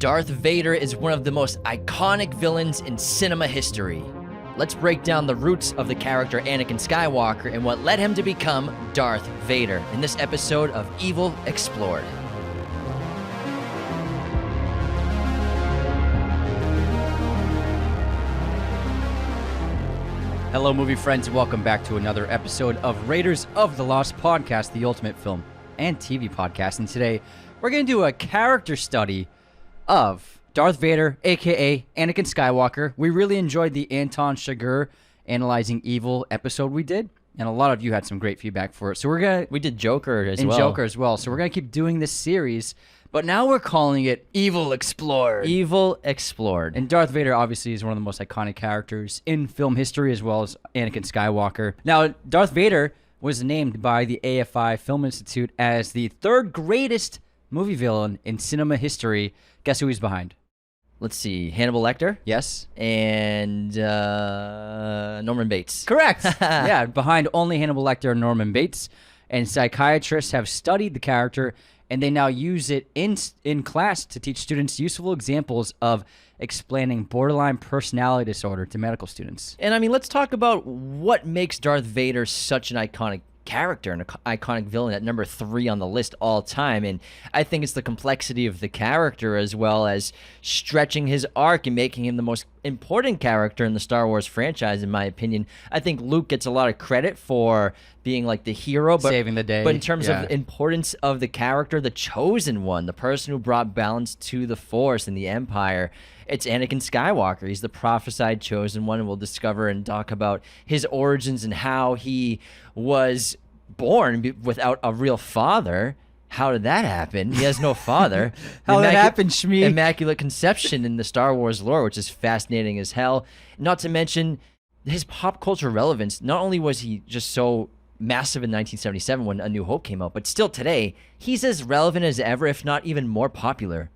Darth Vader is one of the most iconic villains in cinema history. Let's break down the roots of the character Anakin Skywalker and what led him to become Darth Vader in this episode of Evil Explored. Hello, movie friends, and welcome back to another episode of Raiders of the Lost Podcast, the ultimate film and TV podcast. And today, we're going to do a character study of Darth Vader, a.k.a. Anakin Skywalker. We really enjoyed the Anton Chigurh Analyzing Evil episode we did, and a lot of you had some great feedback for it. So we did Joker as well. And Joker as well. So we're going to keep doing this series, but now we're calling it Evil Explored. Evil Explored. And Darth Vader obviously is one of the most iconic characters in film history, as well as Anakin Skywalker. Now, Darth Vader was named by the AFI Film Institute as the third greatest movie villain in cinema history. Guess who he's behind? Let's see, Hannibal Lecter? Yes. And Norman Bates. Correct. Yeah, behind only Hannibal Lecter and Norman Bates. And psychiatrists have studied the character, and they now use it in class to teach students useful examples of explaining borderline personality disorder to medical students. And I mean, let's talk about what makes Darth Vader such an iconic character and an iconic villain at number 3 on the list all time. And I think it's the complexity of the character, as well as stretching his arc and making him the most important character in the Star Wars franchise, in my opinion. I think Luke gets a lot of credit for being like the hero, but saving the day. But in terms of importance of the character, the chosen one, the person who brought balance to the Force and the Empire, it's Anakin Skywalker. He's the prophesied chosen one, and we'll discover and talk about his origins and how he was born without a real father. How did that happen? He has no father. How did that happen, Shmi? Immaculate conception in the Star Wars lore, which is fascinating as hell. Not to mention his pop culture relevance. Not only was he just so massive in 1977 when A New Hope came out, but still today, he's as relevant as ever, if not even more popular.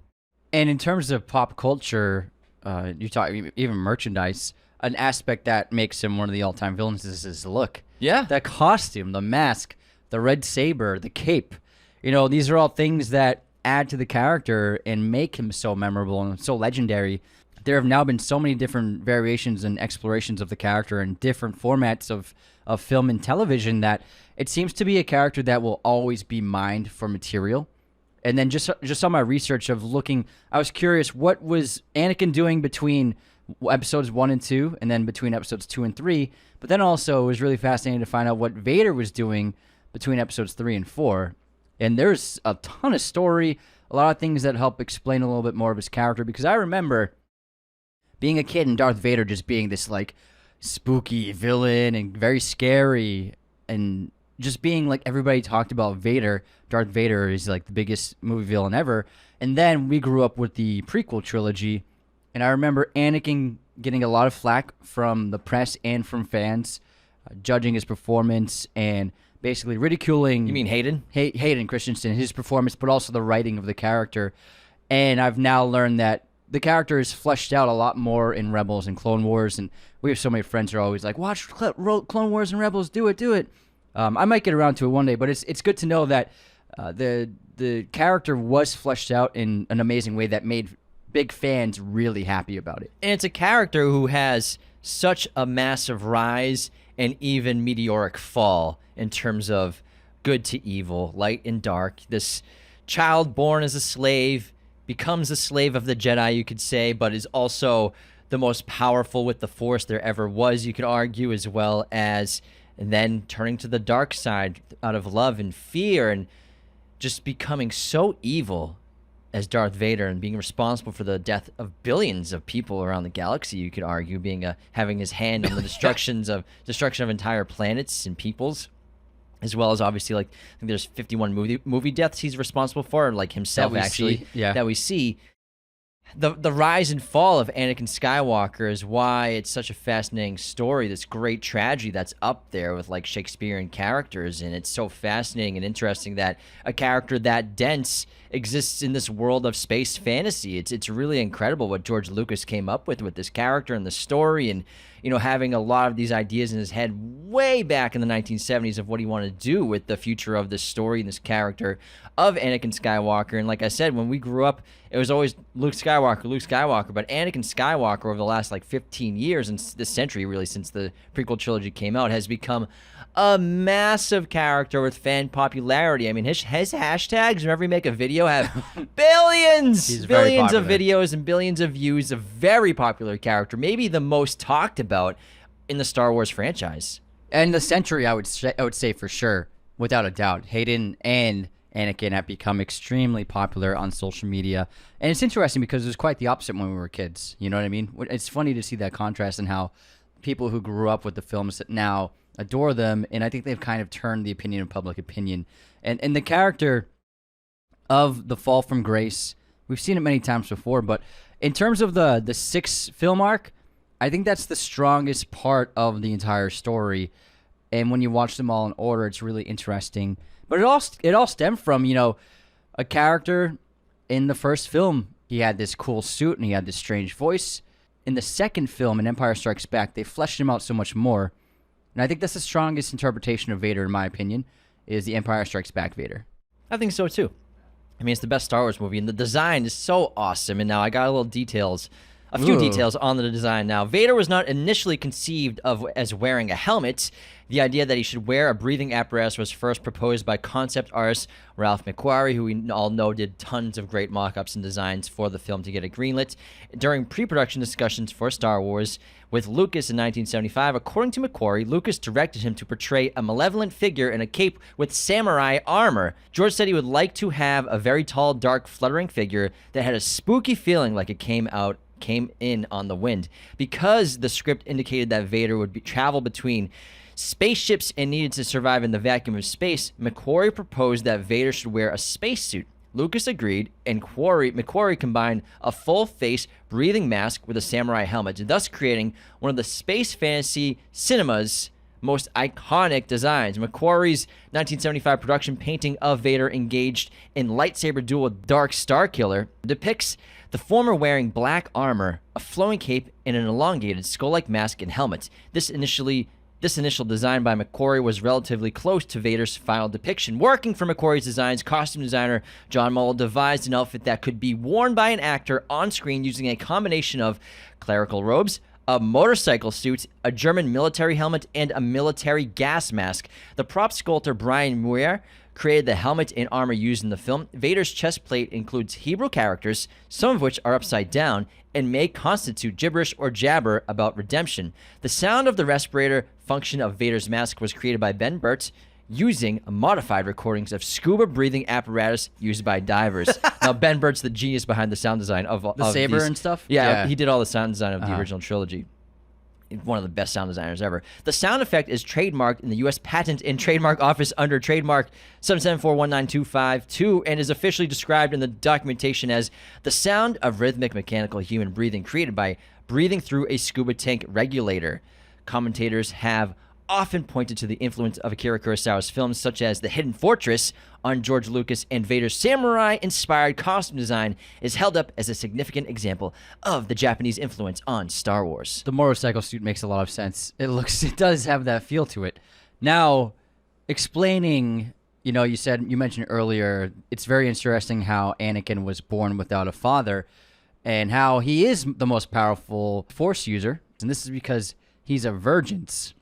And in terms of pop culture, you talk even merchandise, an aspect that makes him one of the all-time villains is his look. Yeah. The costume, the mask, the red saber, the cape. You know, these are all things that add to the character and make him so memorable and so legendary. There have now been so many different variations and explorations of the character in different formats of film and television that it seems to be a character that will always be mined for material. And then just on my research of looking, I was curious, what was Anakin doing between episodes 1 and 2, and then between episodes 2 and 3? But then also it was really fascinating to find out what Vader was doing between episodes 3 and 4. And there's a ton of story, a lot of things that help explain a little bit more of his character, because I remember being a kid and Darth Vader just being this like spooky villain and very scary, and just being like everybody talked about Vader. Darth Vader is like the biggest movie villain ever. And then we grew up with the prequel trilogy, and I remember Anakin getting a lot of flack from the press and from fans, judging his performance and basically ridiculing. You mean Hayden? Hayden Christensen, his performance, but also the writing of the character. And I've now learned that the character is fleshed out a lot more in Rebels and Clone Wars, and we have so many friends who are always like, watch Clone Wars and Rebels, do it. I might get around to it one day, but it's good to know that the character was fleshed out in an amazing way that made big fans really happy about it. And it's a character who has such a massive rise and even meteoric fall in terms of good to evil, light and dark. This child born as a slave becomes a slave of the Jedi, you could say, but is also the most powerful with the Force there ever was, you could argue, as well as then turning to the dark side out of love and fear, and just becoming so evil as Darth Vader and being responsible for the death of billions of people around the galaxy, you could argue, being having his hand on the destruction of entire planets and peoples, as well as obviously like I think there's 51 movie deaths he's responsible for, like himself that we see. The rise and fall of Anakin Skywalker is why it's such a fascinating story, this great tragedy that's up there with like Shakespearean characters, and it's so fascinating and interesting that a character that dense exists in this world of space fantasy. It's really incredible what George Lucas came up with this character and the story, and having a lot of these ideas in his head way back in the 1970s of what he wanted to do with the future of this story and this character of Anakin Skywalker. And like I said, when we grew up, it was always Luke Skywalker. But Anakin Skywalker over the last 15 years and this century, really, since the prequel trilogy came out, has become a massive character with fan popularity. I mean, his hashtags, whenever you make a video, have billions of videos and billions of views. A very popular character, maybe the most talked about in the Star Wars franchise. And the century, I would say for sure, without a doubt. Hayden and Anakin have become extremely popular on social media. And it's interesting because it was quite the opposite when we were kids. You know what I mean? It's funny to see that contrast and how people who grew up with the films that now adore them, and I think they've kind of turned the opinion of public opinion. And the character of the fall from grace, we've seen it many times before, but in terms of the 6 film arc, I think that's the strongest part of the entire story. And when you watch them all in order, it's really interesting. But it all stemmed from, a character in the first film. He had this cool suit and he had this strange voice. In the second film, in Empire Strikes Back, they fleshed him out so much more. And I think that's the strongest interpretation of Vader, in my opinion, is the Empire Strikes Back Vader. I think so, too. I mean, it's the best Star Wars movie, and the design is so awesome. And now I got a few details on the design. Now, Vader was not initially conceived of as wearing a helmet. The idea that he should wear a breathing apparatus was first proposed by concept artist Ralph McQuarrie, who we all know did tons of great mock-ups and designs for the film to get it greenlit. During pre-production discussions for Star Wars with Lucas in 1975, according to McQuarrie, Lucas directed him to portray a malevolent figure in a cape with samurai armor. George said he would like to have a very tall, dark, fluttering figure that had a spooky feeling like it came in on the wind. Because the script indicated that Vader would travel between spaceships and needed to survive in the vacuum of space, McQuarrie proposed that Vader should wear a spacesuit. Lucas agreed, and McQuarrie combined a full-face breathing mask with a samurai helmet, thus creating one of the space fantasy cinema's most iconic designs. McQuarrie's 1975 production painting of Vader engaged in lightsaber duel with Dark Starkiller depicts the former wearing black armor, a flowing cape, and an elongated skull-like mask and helmet. This initial design by McQuarrie was relatively close to Vader's final depiction. Working for McQuarrie's designs, costume designer John Mull devised an outfit that could be worn by an actor on screen using a combination of clerical robes, a motorcycle suit, a German military helmet, and a military gas mask. The prop sculptor Brian Muir created the helmet and armor used in the film. Vader's chest plate includes Hebrew characters, some of which are upside down, and may constitute gibberish or jabber about redemption. The sound of the respirator function of Vader's mask was created by Ben Burtt using modified recordings of scuba breathing apparatus used by divers. Now, Ben Burtt's the genius behind the sound design of the saber and stuff? Yeah, he did all the sound design of the original trilogy. One of the best sound designers ever. The sound effect is trademarked in the U.S. Patent and Trademark Office under trademark 7741925 and is officially described in the documentation as the sound of rhythmic mechanical human breathing created by breathing through a scuba tank regulator. Commentators have often pointed to the influence of Akira Kurosawa's films such as The Hidden Fortress on George Lucas, and Vader's samurai-inspired costume design is held up as a significant example of the Japanese influence on Star Wars. The motorcycle suit makes a lot of sense. It does have that feel to it. Now, explaining, you mentioned earlier, it's very interesting how Anakin was born without a father and how he is the most powerful Force user, and this is because he's a Vergence.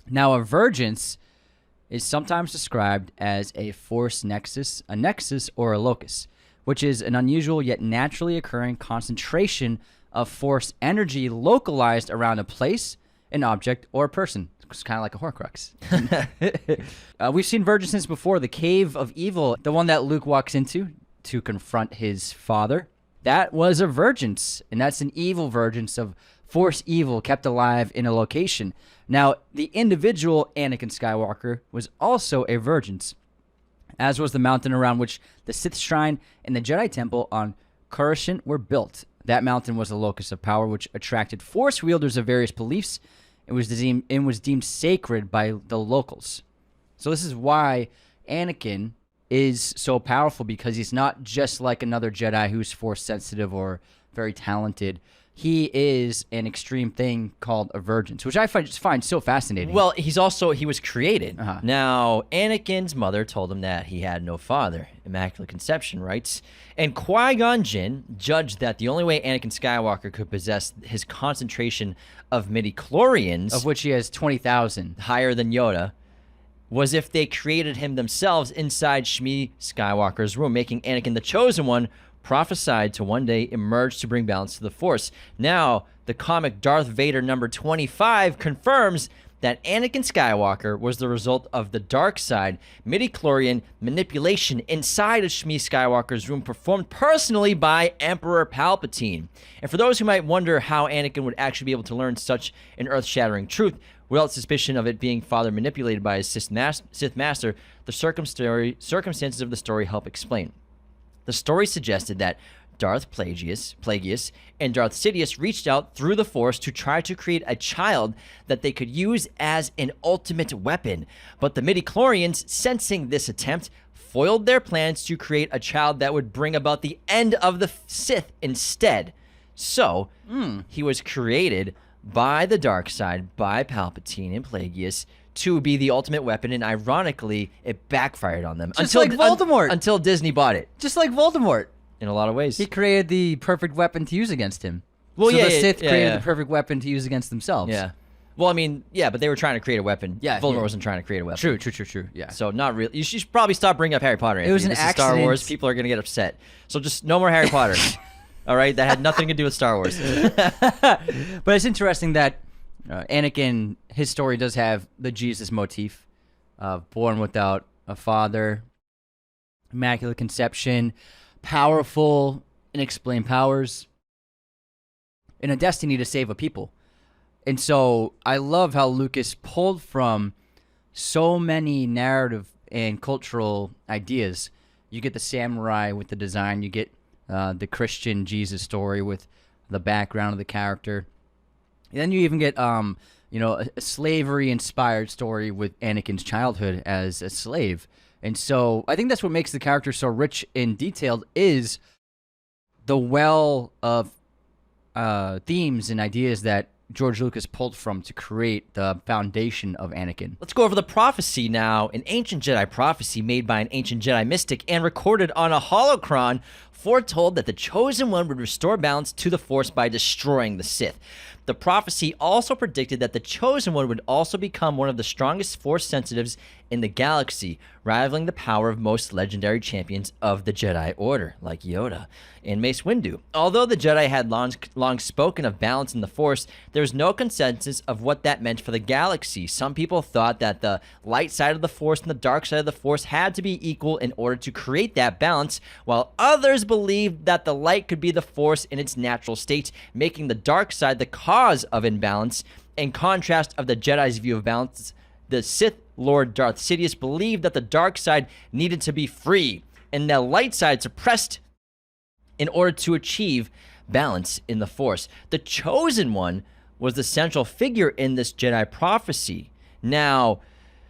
Now, a Vergence is sometimes described as a Force nexus, a nexus, or a locus, which is an unusual yet naturally occurring concentration of Force energy localized around a place, an object, or a person. It's kind of like a Horcrux. We've seen Vergences before. The Cave of Evil, the one that Luke walks into to confront his father, that was a Vergence, and that's an evil Vergence of Force evil kept alive in a location. Now, the individual Anakin Skywalker was also a Vergence, as was the mountain around which the Sith Shrine and the Jedi Temple on Coruscant were built. That mountain was a locus of power which attracted Force wielders of various beliefs. It was deemed sacred by the locals. So this is why Anakin is so powerful because he's not just like another Jedi who's force sensitive or very talented. He is an extreme thing called a virgin, which I find so fascinating. Well, he was created. Now, Anakin's mother told him that he had no father, Immaculate Conception, right? And Qui-Gon Jinn judged that the only way Anakin Skywalker could possess his concentration of midichlorians, of which he has 20,000, higher than Yoda, was if they created him themselves inside Shmi Skywalker's room, making Anakin the Chosen One prophesied to one day emerge to bring balance to the Force. Now, the comic Darth Vader number 25 confirms that Anakin Skywalker was the result of the dark side midichlorian manipulation inside of Shmi Skywalker's room performed personally by Emperor Palpatine. And for those who might wonder how Anakin would actually be able to learn such an earth-shattering truth without suspicion of it being father manipulated by his Sith master, the circumstances of the story help explain. The story suggested that Darth Plagueis and Darth Sidious reached out through the Force to try to create a child that they could use as an ultimate weapon. But the midichlorians, sensing this attempt, foiled their plans to create a child that would bring about the end of the Sith instead. So, he was created by the dark side, by Palpatine and Plagueis, to be the ultimate weapon, and ironically, it backfired on them. Just like Voldemort. Until Disney bought it. Just like Voldemort. In a lot of ways. He created the perfect weapon to use against him. Well, so yeah, the Sith yeah, created yeah. the perfect weapon to use against themselves. Yeah. Well, I mean, yeah, but they were trying to create a weapon. Yeah, Voldemort yeah. wasn't trying to create a weapon. True. Yeah. So not really. You should probably stop bringing up Harry Potter. Anthony. It was an This is accident. Star Wars. People are going to get upset. So just no more Harry Potter. All right? That had nothing to do with Star Wars. But it's interesting that Anakin, his story does have the Jesus motif. Born without a father, Immaculate Conception, powerful, unexplained powers, and a destiny to save a people. And so I love how Lucas pulled from so many narrative and cultural ideas. You get the samurai with the design, you get the Christian Jesus story with the background of the character. And then you even get a slavery-inspired story with Anakin's childhood as a slave. And so I think that's what makes the character so rich and detailed is the well of themes and ideas that George Lucas pulled from to create the foundation of Anakin. Let's go over the prophecy now. An ancient Jedi prophecy made by an ancient Jedi mystic and recorded on a holocron foretold that the Chosen One would restore balance to the Force by destroying the Sith. The prophecy also predicted that the Chosen One would also become one of the strongest Force sensitives in the galaxy, rivaling the power of most legendary champions of the Jedi Order, like Yoda and Mace Windu. Although the Jedi had long spoken of balance in the Force, there's no consensus of what that meant for the galaxy. Some people thought that the light side of the Force and the dark side of the Force had to be equal in order to create that balance, while others believed that the light could be the Force in its natural state, making the dark side the cause of imbalance. In contrast of the Jedi's view of balance, the Sith Lord Darth Sidious believed that the dark side needed to be free and the light side suppressed in order to achieve balance in the Force. The Chosen One was the central figure in this Jedi prophecy. Now,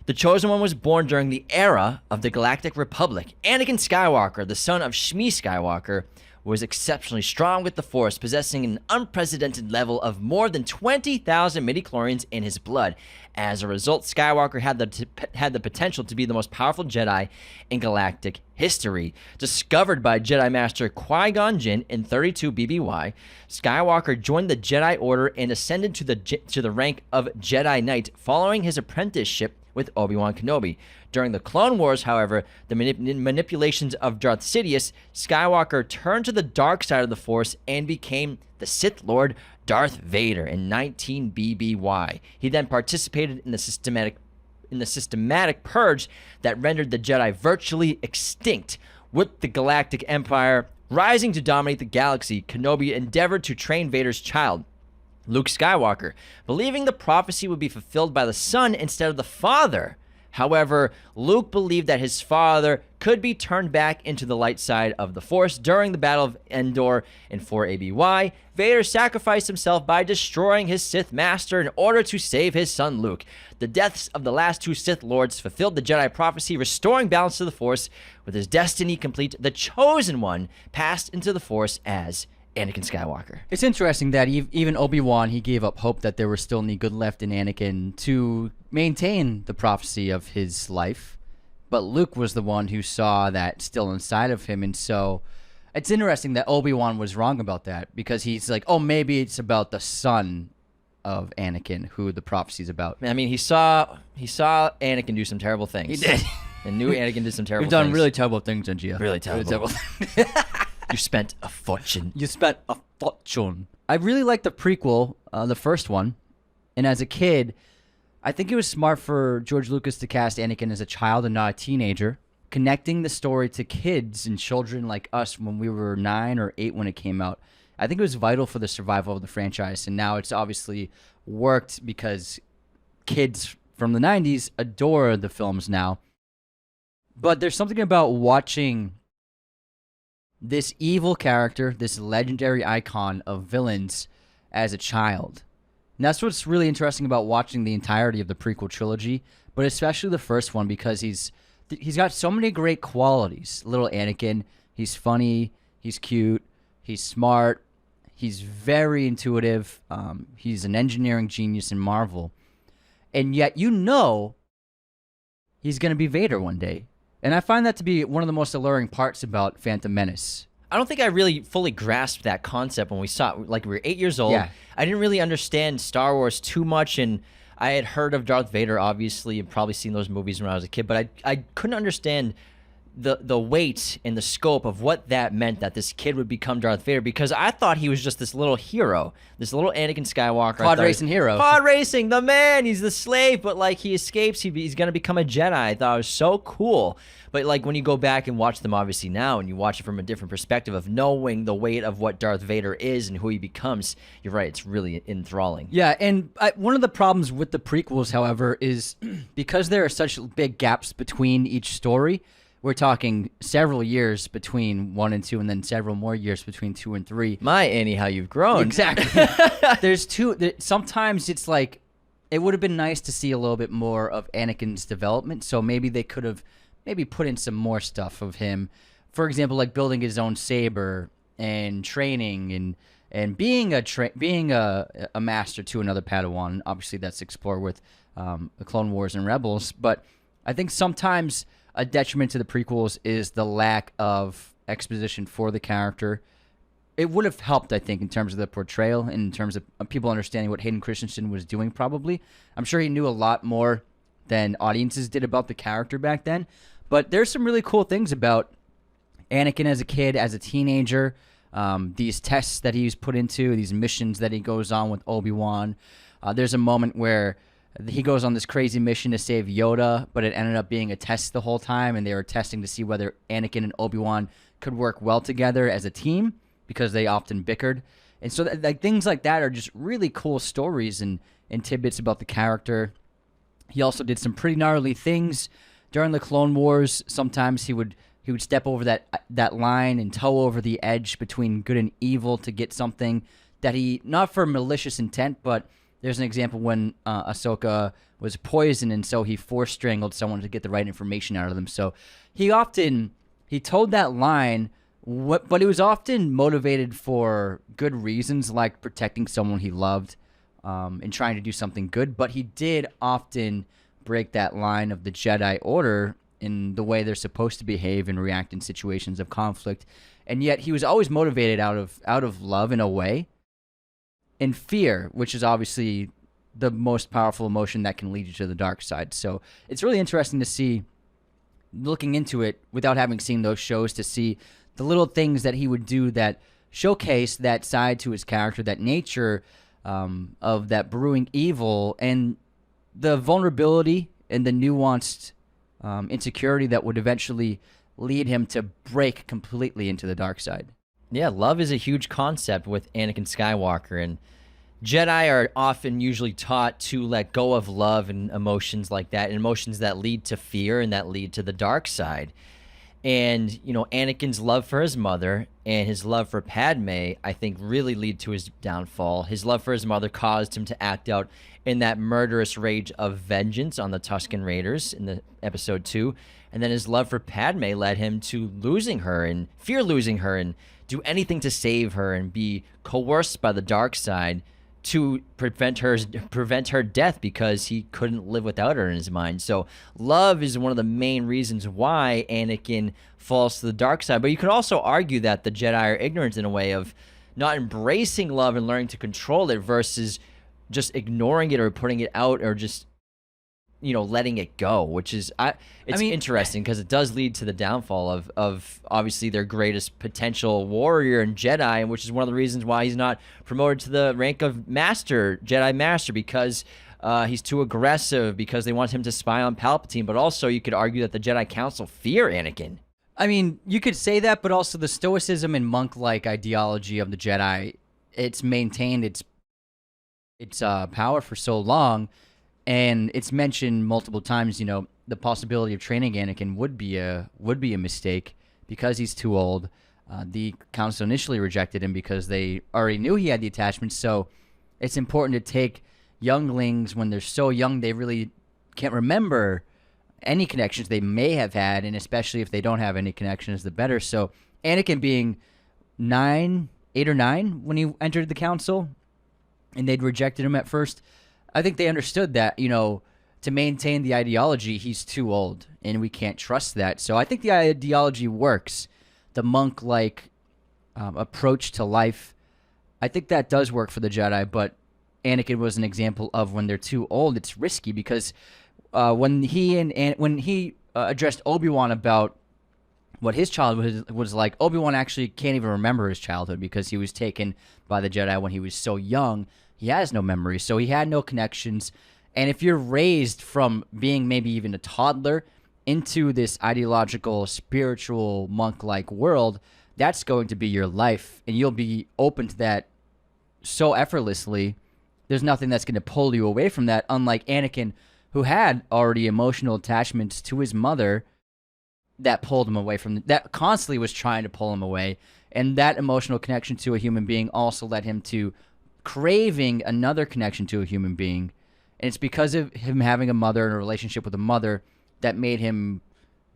the Chosen One was born during the era of the Galactic Republic. Anakin Skywalker, the son of Shmi Skywalker, was exceptionally strong with the Force, possessing an unprecedented level of more than 20,000 midichlorians in his blood. As a result, Skywalker had the potential to be the most powerful Jedi in galactic history. Discovered by Jedi Master Qui-Gon Jinn in 32 BBY, Skywalker joined the Jedi Order and ascended to the rank of Jedi Knight following his apprenticeship with Obi-Wan Kenobi. During the Clone Wars, however, the manipulations of Darth Sidious, Skywalker turned to the dark side of the Force and became the Sith Lord Darth Vader in 19 BBY. He then participated in the systematic purge that rendered the Jedi virtually extinct. With the Galactic Empire rising to dominate the galaxy, Kenobi endeavored to train Vader's child, Luke Skywalker, believing the prophecy would be fulfilled by the son instead of the father. However, Luke believed that his father could be turned back into the light side of the Force during the Battle of Endor in 4 ABY. Vader sacrificed himself by destroying his Sith master in order to save his son Luke. The deaths of the last 2 Sith Lords fulfilled the Jedi prophecy, restoring balance to the Force. With his destiny complete, the Chosen One passed into the Force as Anakin Skywalker. It's interesting that even Obi-Wan, he gave up hope that there was still any good left in Anakin to maintain the prophecy of his life. But Luke was the one who saw that still inside of him. And so it's interesting that Obi-Wan was wrong about that, because he's like, oh, maybe it's about the son of Anakin who the prophecy's about. I mean, he saw Anakin do some terrible things. He did. And knew Anakin did some terrible You've things. done really terrible things, NGF. Really terrible. You spent a fortune. You spent a fortune. I really like the prequel, the first one. And as a kid, I think it was smart for George Lucas to cast Anakin as a child and not a teenager, connecting the story to kids and children like us when we were 9 or 8 when it came out. I think it was vital for the survival of the franchise, and now it's obviously worked because kids from the 90s adore the films now. But there's something about watching this evil character, this legendary icon of villains, as a child. And that's what's really interesting about watching the entirety of the prequel trilogy, but especially the first one, because he's got so many great qualities. Little Anakin, he's funny, he's cute, he's smart, he's very intuitive, he's an engineering genius in Marvel. And yet you know he's going to be Vader one day. And I find that to be one of the most alluring parts about Phantom Menace. I don't think I really fully grasped that concept when we saw it. Like, we were 8 years old. Yeah. I didn't really understand Star Wars too much, and I had heard of Darth Vader, obviously, and probably seen those movies when I was a kid, but I couldn't understand the weight and the scope of what that meant, that this kid would become Darth Vader, because I thought he was just this little hero, this little Anakin Skywalker. Pod racing hero. Pod racing, the man, he's the slave, but like he escapes, he's going to become a Jedi. I thought it was so cool. But like when you go back and watch them obviously now, and you watch it from a different perspective of knowing the weight of what Darth Vader is and who he becomes, you're right, it's really enthralling. Yeah, and one of the problems with the prequels, however, is because there are such big gaps between each story. We're talking several years between 1 and 2, and then several more years between 2 and 3. My Annie, how you've grown. Exactly. Sometimes it's like, it would have been nice to see a little bit more of Anakin's development, so maybe they could have put in some more stuff of him. For example, like building his own saber and training and being a master to another Padawan. Obviously, that's explored with the Clone Wars and Rebels, but I think sometimes a detriment to the prequels is the lack of exposition for the character. It would have helped, I think, in terms of the portrayal and in terms of people understanding what Hayden Christensen was doing, probably. I'm sure he knew a lot more than audiences did about the character back then. But there's some really cool things about Anakin as a kid, as a teenager, these tests that he's put into, these missions that he goes on with Obi-Wan. There's a moment where he goes on this crazy mission to save Yoda, but it ended up being a test the whole time, and they were testing to see whether Anakin and Obi-Wan could work well together as a team, because they often bickered. And so things like that are just really cool stories and tidbits about the character. He also did some pretty gnarly things during the Clone Wars. Sometimes he would step over that line and toe over the edge between good and evil to get something that he, not for malicious intent, but there's an example when Ahsoka was poisoned, and so he force strangled someone to get the right information out of them. So he toed that line, but it was often motivated for good reasons, like protecting someone he loved and trying to do something good. But he did often break that line of the Jedi Order in the way they're supposed to behave and react in situations of conflict. And yet he was always motivated out of love in a way, and fear, which is obviously the most powerful emotion that can lead you to the dark side. So it's really interesting to see, looking into it without having seen those shows, to see the little things that he would do that showcase that side to his character, that nature of that brewing evil, and the vulnerability and the nuanced insecurity that would eventually lead him to break completely into the dark side. Yeah, love is a huge concept with Anakin Skywalker, and Jedi are often usually taught to let go of love and emotions like that, and emotions that lead to fear and that lead to the dark side. And, Anakin's love for his mother and his love for Padme, I think, really lead to his downfall. His love for his mother caused him to act out in that murderous rage of vengeance on the Tusken Raiders in the episode 2. And then his love for Padme led him to losing her and fear losing her and do anything to save her and be coerced by the dark side to prevent her death because he couldn't live without her in his mind. So love is one of the main reasons why Anakin falls to the dark side. But you could also argue that the Jedi are ignorant in a way of not embracing love and learning to control it versus just ignoring it or putting it out or just letting it go, which is interesting because it does lead to the downfall of obviously their greatest potential warrior and Jedi, which is one of the reasons why he's not promoted to the rank of Jedi Master, because he's too aggressive, because they want him to spy on Palpatine. But also you could argue that the Jedi Council fear Anakin. I mean, you could say that, but also the stoicism and monk-like ideology of the Jedi, it's maintained its power for so long. And it's mentioned multiple times, the possibility of training Anakin would be a mistake because he's too old. The council initially rejected him because they already knew he had the attachment. So it's important to take younglings when they're so young they really can't remember any connections they may have had, and especially if they don't have any connections, the better. So Anakin being 8 or 9 when he entered the council, and they'd rejected him at first, I think they understood that, to maintain the ideology, he's too old, and we can't trust that. So I think the ideology works. The monk-like approach to life, I think that does work for the Jedi, but Anakin was an example of when they're too old, it's risky, because when he addressed Obi-Wan about what his childhood was like, Obi-Wan actually can't even remember his childhood because he was taken by the Jedi when he was so young. He has no memory, so he had no connections. And if you're raised from being maybe even a toddler into this ideological, spiritual, monk-like world, that's going to be your life, and you'll be open to that so effortlessly. There's nothing that's going to pull you away from that, unlike Anakin, who had already emotional attachments to his mother that pulled him away from that constantly was trying to pull him away. And that emotional connection to a human being also led him to craving another connection to a human being. And it's because of him having a mother and a relationship with a mother that made him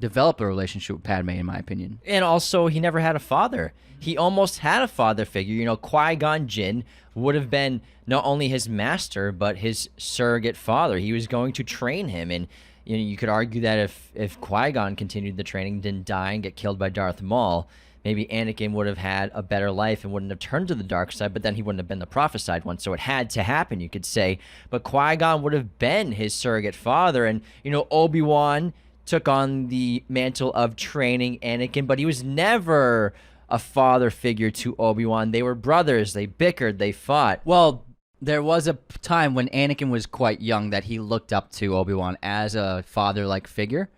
develop a relationship with Padme, in my opinion. And also, he never had a father. He almost had a father figure. Qui-Gon Jinn would have been not only his master, but his surrogate father. He was going to train him. And you could argue that if Qui-Gon continued the training, didn't die and get killed by Darth Maul, maybe Anakin would have had a better life and wouldn't have turned to the dark side, but then he wouldn't have been the prophesied one. So it had to happen, you could say. But Qui-Gon would have been his surrogate father. And, Obi-Wan took on the mantle of training Anakin, but he was never a father figure to Obi-Wan. They were brothers. They bickered. They fought. Well, there was a time when Anakin was quite young that he looked up to Obi-Wan as a father-like figure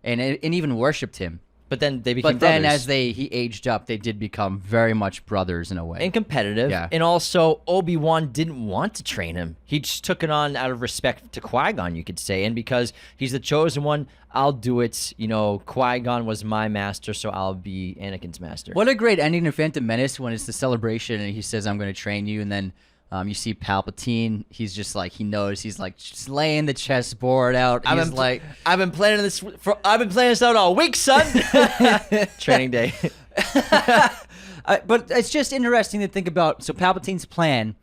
and even worshipped him. But then they became brothers. But then brothers. as he aged up, they did become very much brothers in a way. And competitive. Yeah. And also, Obi-Wan didn't want to train him. He just took it on out of respect to Qui-Gon, you could say. And because he's the chosen one, I'll do it. Qui-Gon was my master, so I'll be Anakin's master. What a great ending to Phantom Menace when it's the celebration and he says, I'm going to train you. And then you see Palpatine. He's just like, he knows. He's like just laying the chessboard out. He's like, I've been planning this out all week, son. Training day. But it's just interesting to think about. So Palpatine's plan,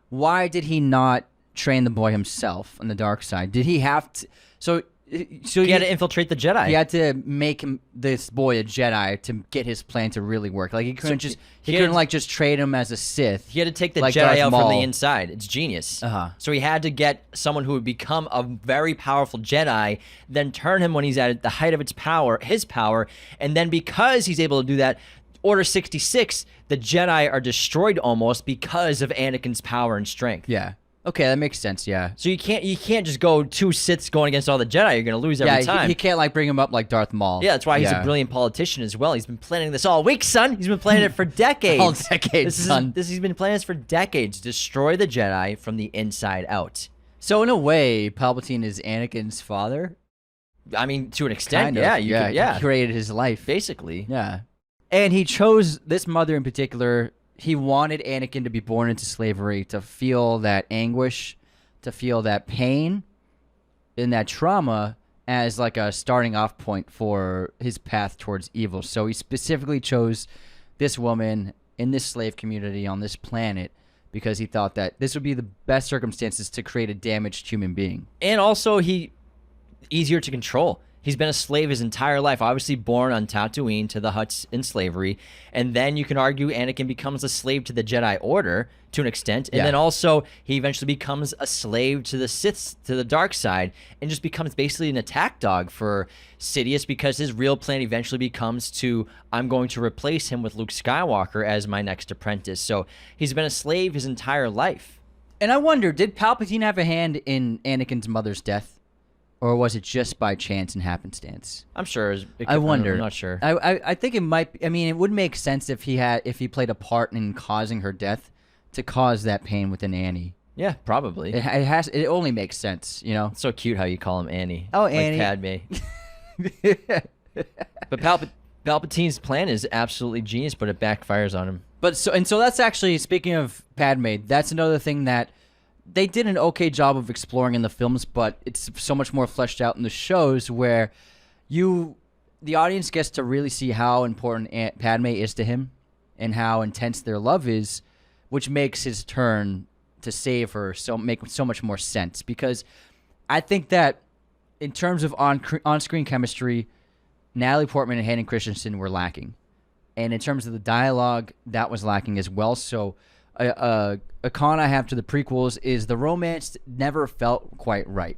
why did he not train the boy himself on the dark side? Did he have to? So he had to infiltrate the Jedi. He had to make this boy a Jedi to get his plan to really work. Like he couldn't just trade him as a Sith. He had to take the like Jedi Darth out Maul. from the inside. It's genius. Uh-huh. So he had to get someone who would become a very powerful Jedi, then turn him when he's at the height of his power, and then because he's able to do that, Order 66, the Jedi are destroyed almost because of Anakin's power and strength. Yeah. Okay, that makes sense. Yeah. So you can't just go 2 Siths going against all the Jedi. You're going to lose every time. He can't like bring him up like Darth Maul. Yeah, that's why he's a brilliant politician as well. He's been planning this all week, son. He's been planning it for decades. All decades, son. He's been planning this for decades. Destroy the Jedi from the inside out. So in a way, Palpatine is Anakin's father. I mean, to an extent, Kind of. yeah. He created his life. Basically. Yeah. And he chose this mother in particular. He wanted Anakin to be born into slavery, to feel that anguish, to feel that pain and that trauma as like a starting off point for his path towards evil. So he specifically chose this woman in this slave community on this planet because he thought that this would be the best circumstances to create a damaged human being. And also, easier to control. He's been a slave his entire life, obviously born on Tatooine to the Hutts in slavery. And then you can argue Anakin becomes a slave to the Jedi Order to an extent. And then also he eventually becomes a slave to the Siths, to the dark side, and just becomes basically an attack dog for Sidious because his real plan eventually becomes I'm going to replace him with Luke Skywalker as my next apprentice. So he's been a slave his entire life. And I wonder, did Palpatine have a hand in Anakin's mother's death? Or was it just by chance and happenstance? I'm sure. I wonder. I'm not sure. I think it might. I mean, it would make sense if he played a part in causing her death, to cause that pain within Annie. Yeah, probably. It has. It only makes sense, you know. It's so cute how you call him Annie. Oh, like Annie. Padme. But Palpatine's plan is absolutely genius, but it backfires on him. So that's actually, speaking of Padme, that's another thing that they did an okay job of exploring in the films, but it's so much more fleshed out in the shows where the audience gets to really see how important Padme is to him and how intense their love is, which makes his turn to save her make so much more sense. Because I think that in terms of on-screen chemistry, Natalie Portman and Hayden Christensen were lacking. And in terms of the dialogue, that was lacking as well. So a con I have to the prequels is the romance never felt quite right.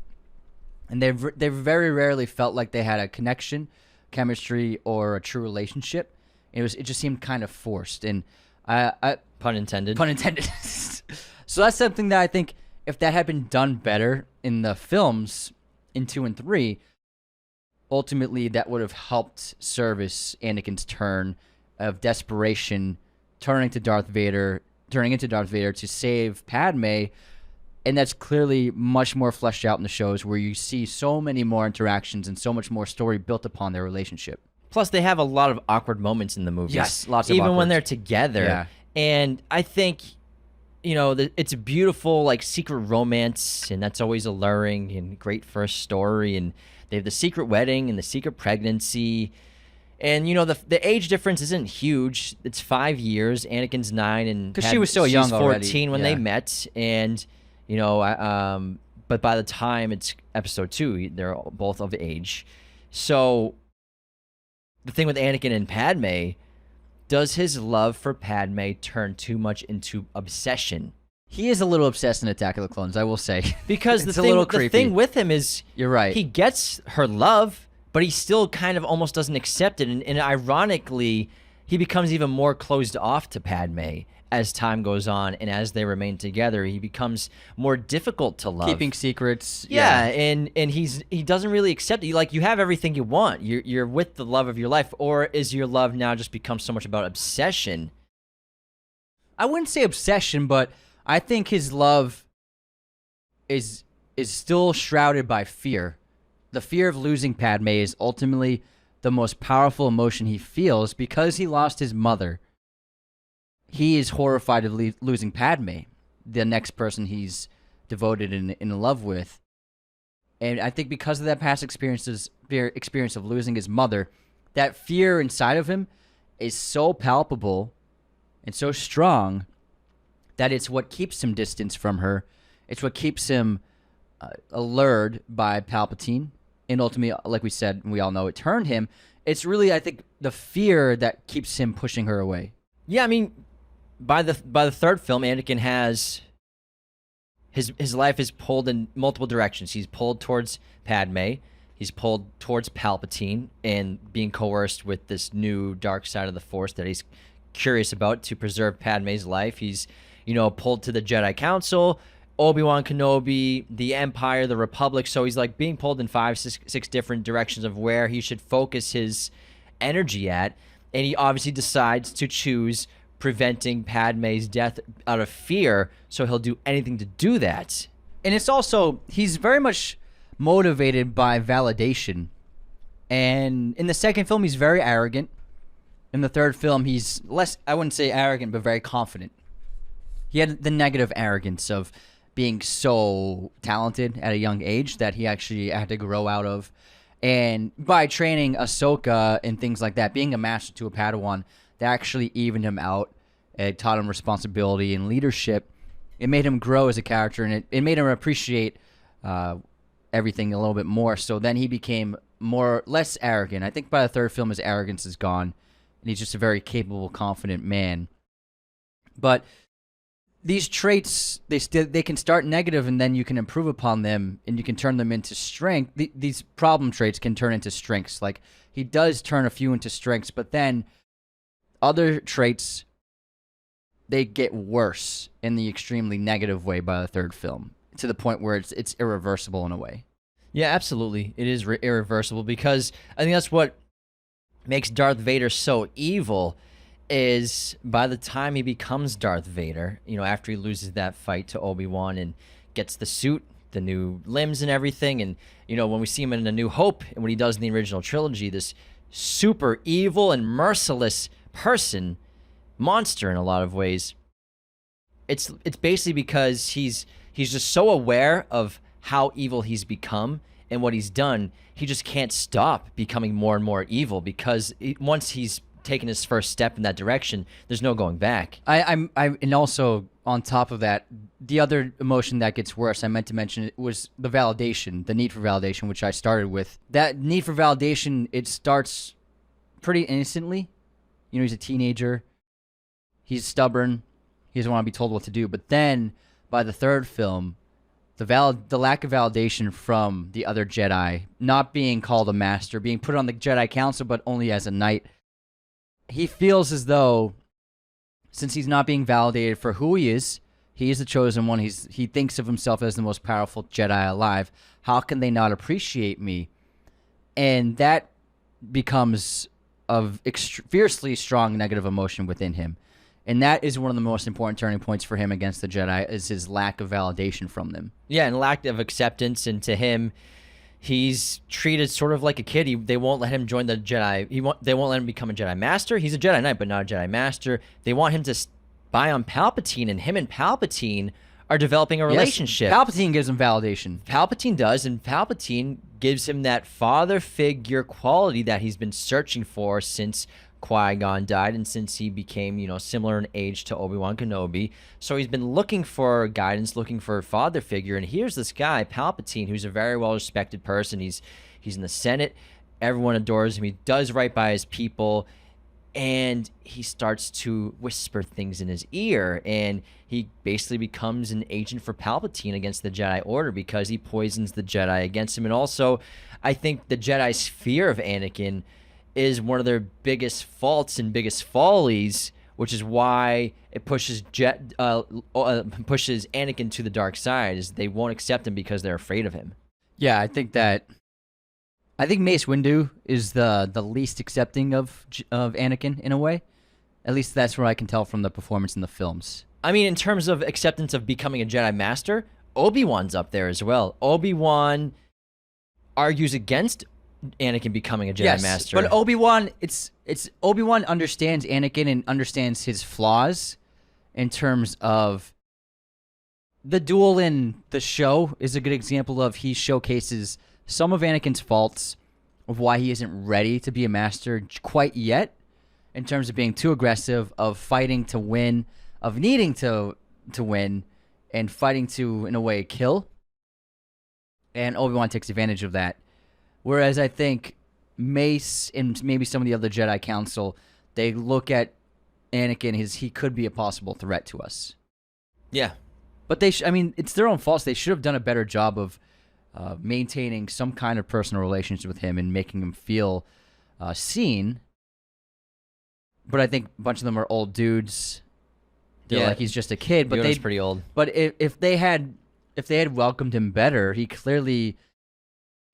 And they very rarely felt like they had a connection, chemistry, or a true relationship. It just seemed kind of forced. And Pun intended. Pun intended. So that's something that I think if that had been done better in the films in 2 and 3, ultimately that would have helped service Anakin's turn of desperation, turning into Darth Vader to save Padme. And that's clearly much more fleshed out in the shows, where you see so many more interactions and so much more story built upon their relationship. Plus, they have a lot of awkward moments in the movies. Yes, lots of even awkward. when they're together. Yeah. And I think, it's a beautiful, like, secret romance, and that's always alluring and great for a story. And they have the secret wedding and the secret pregnancy. And, the age difference isn't huge. It's 5 years. Anakin's 9, and because she was so young she's 14 already. when they met. And, but by the time it's episode 2, they're both of age. So the thing with Anakin and Padme, does his love for Padme turn too much into obsession? He is a little obsessed in Attack of the Clones, I will say. Because it's the thing with him is, you're right. He gets her love, but he still kind of almost doesn't accept it. And ironically, he becomes even more closed off to Padme as time goes on, and as they remain together, he becomes more difficult to love. Keeping secrets. Yeah, and he doesn't really accept it. Like, you have everything you want. You're with the love of your life, or is your love now just become so much about obsession? I wouldn't say obsession, but I think his love is still shrouded by fear. The fear of losing Padme is ultimately the most powerful emotion he feels, because he lost his mother. He is horrified of losing Padme, the next person he's devoted and in love with. And I think because of that past experience of losing his mother, that fear inside of him is so palpable and so strong that it's what keeps him distant from her. It's what keeps him allured by Palpatine. And ultimately, like we said, we all know it turned him. It's really, I think, the fear that keeps him pushing her away. Yeah, I mean, by the third film, Anakin has his life is pulled in multiple directions. He's pulled towards Padme. He's pulled towards Palpatine and being coerced with this new dark side of the Force that he's curious about to preserve Padme's life. He's, pulled to the Jedi Council, Obi-Wan Kenobi, the Empire, the Republic. So he's like being pulled in six different directions of where he should focus his energy at. And he obviously decides to choose preventing Padme's death out of fear. So he'll do anything to do that. And it's also, he's very much motivated by validation. And in the second film, he's very arrogant. In the third film, he's less, I wouldn't say arrogant, but very confident. He had the negative arrogance of being so talented at a young age that he actually had to grow out of. And by training Ahsoka and things like that, being a master to a Padawan, that actually evened him out. It taught him responsibility and leadership. It made him grow as a character, and it made him appreciate everything a little bit more. So then he became less arrogant. I think by the third film, his arrogance is gone, and he's just a very capable, confident man. But these traits, they can start negative, and then you can improve upon them, and you can turn them into strength. These problem traits can turn into strengths. Like, he does turn a few into strengths, but then other traits, they get worse in the extremely negative way by the third film, to the point where it's irreversible in a way. Yeah, absolutely. It is irreversible, because I think that's what makes Darth Vader so evil. Is by the time he becomes Darth Vader, after he loses that fight to Obi-Wan and gets the suit, the new limbs and everything, and, when we see him in A New Hope and what he does in the original trilogy, this super evil and merciless monster in a lot of ways, it's basically because he's just so aware of how evil he's become and what he's done, he just can't stop becoming more and more evil, because once he's taking his first step in that direction, there's no going back. And also on top of that, the other emotion that gets worse, I meant to mention it, was the validation, the need for validation, which I started with. That need for validation, it starts pretty innocently. He's a teenager. He's stubborn. He doesn't want to be told what to do. But then by the third film, the lack of validation from the other Jedi, not being called a master, being put on the Jedi Council, but only as a knight, he feels as though, since he's not being validated for who he is the chosen one. He thinks of himself as the most powerful Jedi alive. How can they not appreciate me? And that becomes a fiercely strong negative emotion within him. And that is one of the most important turning points for him against the Jedi, is his lack of validation from them. Yeah, and lack of acceptance. And to him, he's treated sort of like a kid. They won't let him join the Jedi. They won't let him become a Jedi Master. He's a Jedi Knight, but not a Jedi Master. They want him to spy on Palpatine, and him and Palpatine are developing a relationship. Yes, Palpatine gives him validation. Palpatine does, and Palpatine gives him that father figure quality that he's been searching for since Qui-Gon died, and since he became, similar in age to Obi-Wan Kenobi. So he's been looking for guidance, looking for a father figure, and here's this guy, Palpatine, who's a very well-respected person. He's in the Senate. Everyone adores him. He does right by his people, and he starts to whisper things in his ear, and he basically becomes an agent for Palpatine against the Jedi Order, because he poisons the Jedi against him. And also, I think the Jedi's fear of Anakin is one of their biggest faults and biggest follies, which is why it pushes Anakin to the dark side, is they won't accept him because they're afraid of him. Yeah, I think Mace Windu is the least accepting of Anakin in a way. At least that's what I can tell from the performance in the films. I mean, in terms of acceptance of becoming a Jedi Master, Obi-Wan's up there as well. Obi-Wan argues against Anakin becoming a Jedi Master. But Obi-Wan, it's Obi-Wan understands Anakin and understands his flaws in terms of the duel in the show is a good example of, he showcases some of Anakin's faults of why he isn't ready to be a master quite yet, in terms of being too aggressive, of fighting to win, of needing to win, and fighting to, in a way, kill. And Obi-Wan takes advantage of that. Whereas I think Mace and maybe some of the other Jedi Council, they look at Anakin as he could be a possible threat to us. Yeah. But it's their own faults. They should have done a better job of maintaining some kind of personal relationship with him and making him feel seen. But I think a bunch of them are old dudes. They're like, he's just a kid. But Yoda's pretty old. But if they had if they had welcomed him better, he clearly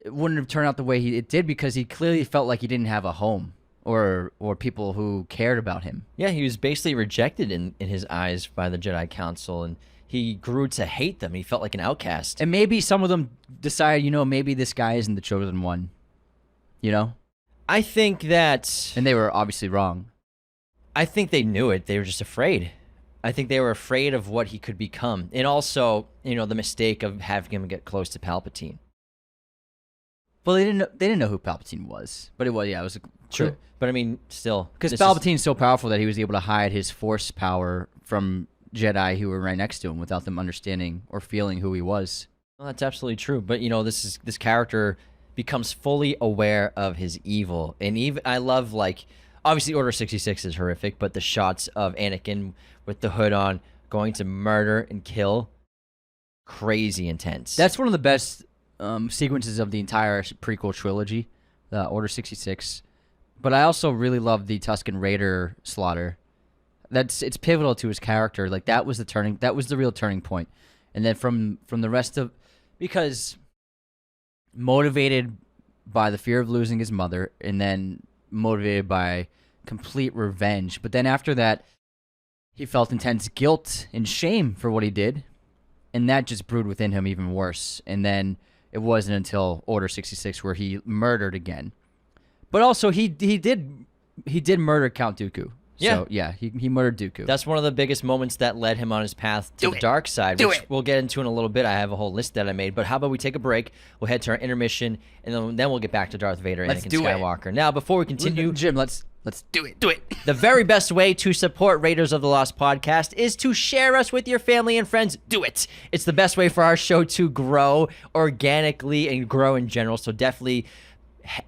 it wouldn't have turned out the way it did, because he clearly felt like he didn't have a home or people who cared about him. Yeah, he was basically rejected in his eyes by the Jedi Council, and he grew to hate them. He felt like an outcast. And maybe some of them decided, maybe this guy isn't the chosen one, I think that... And they were obviously wrong. I think they knew it. They were just afraid. I think they were afraid of what he could become. And also, the mistake of having him get close to Palpatine. Well, they didn't know who Palpatine was. But it was True. But I mean, still. Because Palpatine's so powerful that he was able to hide his force power from Jedi who were right next to him without them understanding or feeling who he was. Well, that's absolutely true. But, this character becomes fully aware of his evil. And even I love, obviously Order 66 is horrific, but the shots of Anakin with the hood on going to murder and kill, crazy intense. That's one of the best sequences of the entire prequel trilogy, Order 66. But I also really love the Tusken Raider slaughter. It's pivotal to his character. That was the real turning point. And then from the rest of, because motivated by the fear of losing his mother, and then motivated by complete revenge. But then after that, he felt intense guilt and shame for what he did, and that just brewed within him even worse. And then it wasn't until Order 66 where he murdered again. But also he did murder Count Dooku. Yeah. So, yeah, he murdered Dooku. That's one of the biggest moments that led him on his path to the dark side, which we'll get into in a little bit. I have a whole list that I made. But how about we take a break? We'll head to our intermission, and then we'll get back to Darth Vader and Anakin Skywalker. Now, before we continue... Jim, let's do it. Do it. The very best way to support Raiders of the Lost podcast is to share us with your family and friends. Do it. It's the best way for our show to grow organically and grow in general. So definitely...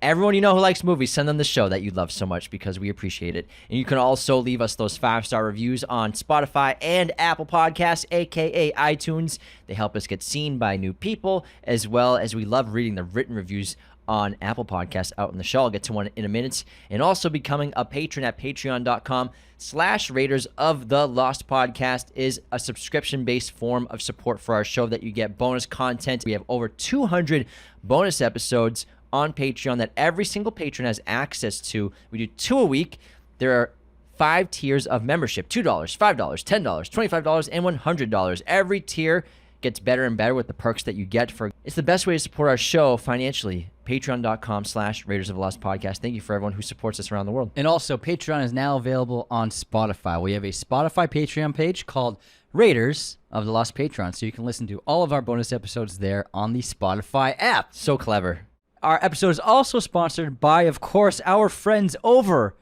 everyone who likes movies, send them the show that you love so much, because we appreciate it. And you can also leave us those 5-star reviews on Spotify and Apple Podcasts, aka iTunes. They help us get seen by new people, as well as we love reading the written reviews on Apple Podcasts out in the show. I'll get to one in a minute. And also becoming a patron at patreon.com/Raiders of the Lost Podcast is a subscription-based form of support for our show that you get bonus content. We have over 200 bonus episodes on Patreon that every single patron has access to. We do 2 a week. There are 5 tiers of membership: $2, $5, $10, $25, and $100. Every tier gets better and better with the perks that you get. It's the best way to support our show financially. Patreon.com/Raiders of the Lost Podcast. Thank you for everyone who supports us around the world. And also, Patreon is now available on Spotify. We have a Spotify Patreon page called Raiders of the Lost Patreon, so you can listen to all of our bonus episodes there on the Spotify app. So clever. Our episode is also sponsored by, of course, our friends over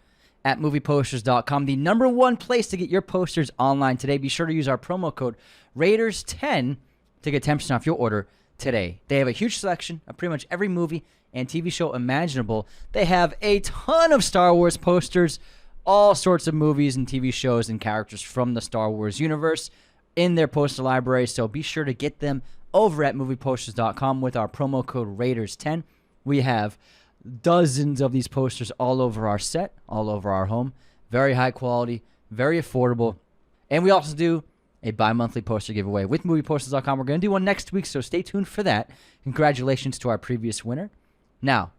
at movieposters.com, the #1 place to get your posters online today. Be sure to use our promo code Raiders10 to get 10% off your order today. They have a huge selection of pretty much every movie and TV show imaginable. They have a ton of Star Wars posters, all sorts of movies and TV shows and characters from the Star Wars universe in their poster library, so be sure to get them over at movieposters.com with our promo code Raiders10. We have dozens of these posters all over our set, all over our home. Very high quality, very affordable. And we also do a bi-monthly poster giveaway with movieposters.com. We're going to do one next week, so stay tuned for that. Congratulations to our previous winner. Now,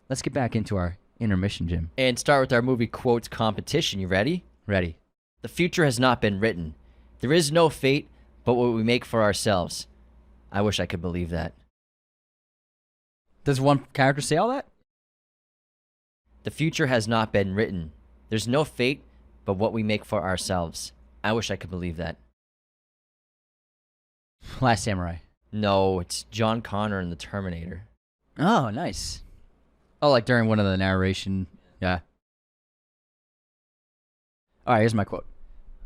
let's get back into our intermission, Jim. And start with our movie quotes competition. You ready? Ready. The future has not been written. There is no fate but what we make for ourselves. I wish I could believe that. Does one character say all that? The future has not been written. There's no fate but what we make for ourselves. I wish I could believe that. Last Samurai. No, it's John Connor in The Terminator. Oh, nice. Oh, like during one of the narration. Yeah. All right, here's my quote.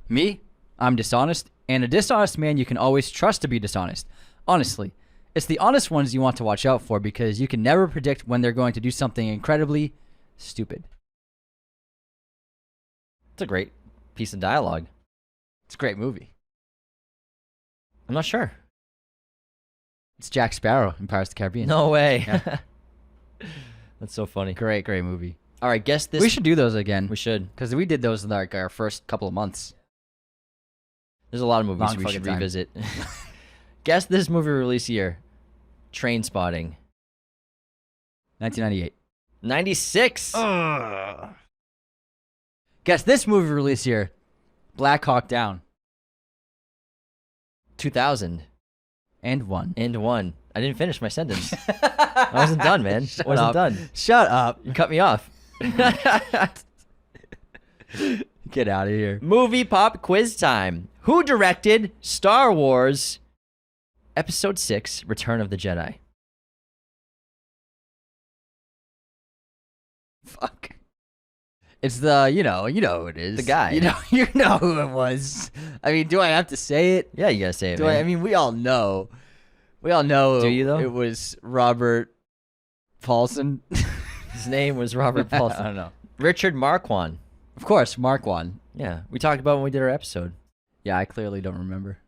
Me, I'm dishonest, and a dishonest man you can always trust to be dishonest. Honestly. It's the honest ones you want to watch out for, because you can never predict when they're going to do something incredibly stupid. It's a great piece of dialogue. It's a great movie. I'm not sure. It's Jack Sparrow in Pirates of the Caribbean. No way. Yeah. That's so funny. Great movie. All right, guess this. We should do those again. We should. Because we did those in our first couple of months. There's a lot of movies Long we should fucking time. revisit. Guess this movie release year. Train Spotting. 1998. 96. Guess this movie release year. Black Hawk Down. 2000. And 1. And 1. I didn't finish my sentence. I wasn't done, man. I wasn't done. Shut up. You cut me off. Get out of here. Movie pop quiz time. Who directed Star Wars Episode 6, Return of the Jedi? Fuck. It's the, you know who it is. The guy. You know who it was. I mean, do I have to say it? Yeah, you gotta say it, Do man. I mean, we all know. We all know. Do you, though? It was Robert Paulson. His name was Robert Paulson. I don't know. Richard Marquand. Of course, Marquand. Yeah, we talked about when we did our episode. Yeah, I clearly don't remember.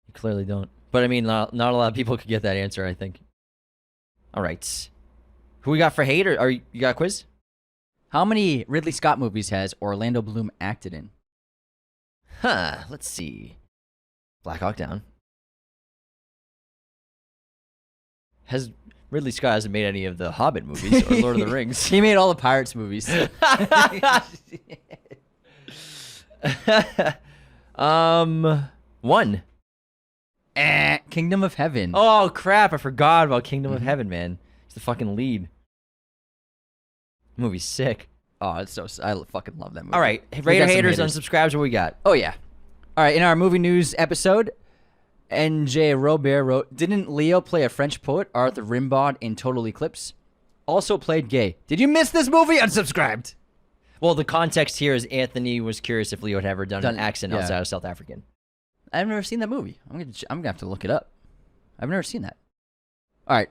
You clearly don't. But I mean, not a lot of people could get that answer, I think. All right. Who we got for hate? Or you got a quiz? How many Ridley Scott movies has Orlando Bloom acted in? Let's see. Black Hawk Down. Ridley Scott hasn't made any of the Hobbit movies or Lord of the Rings. He made all the Pirates movies. 1. Kingdom of Heaven. Oh, crap. I forgot about Kingdom of Heaven, man. He's the fucking lead. Movie's sick. Oh, it's so. I fucking love that movie. All right. We Raider got some haters, haters. unsubscribes, what we got? Oh, yeah. All right, in our movie news episode, NJ Robert wrote, didn't Leo play a French poet, Arthur Rimbaud, in Total Eclipse? Also played gay. Did you miss this movie? Unsubscribed. Well, the context here is Anthony was curious if Leo had ever done an accent yeah. outside of South African. I've never seen that movie. I'm gonna have to look it up. I've never seen that. All right.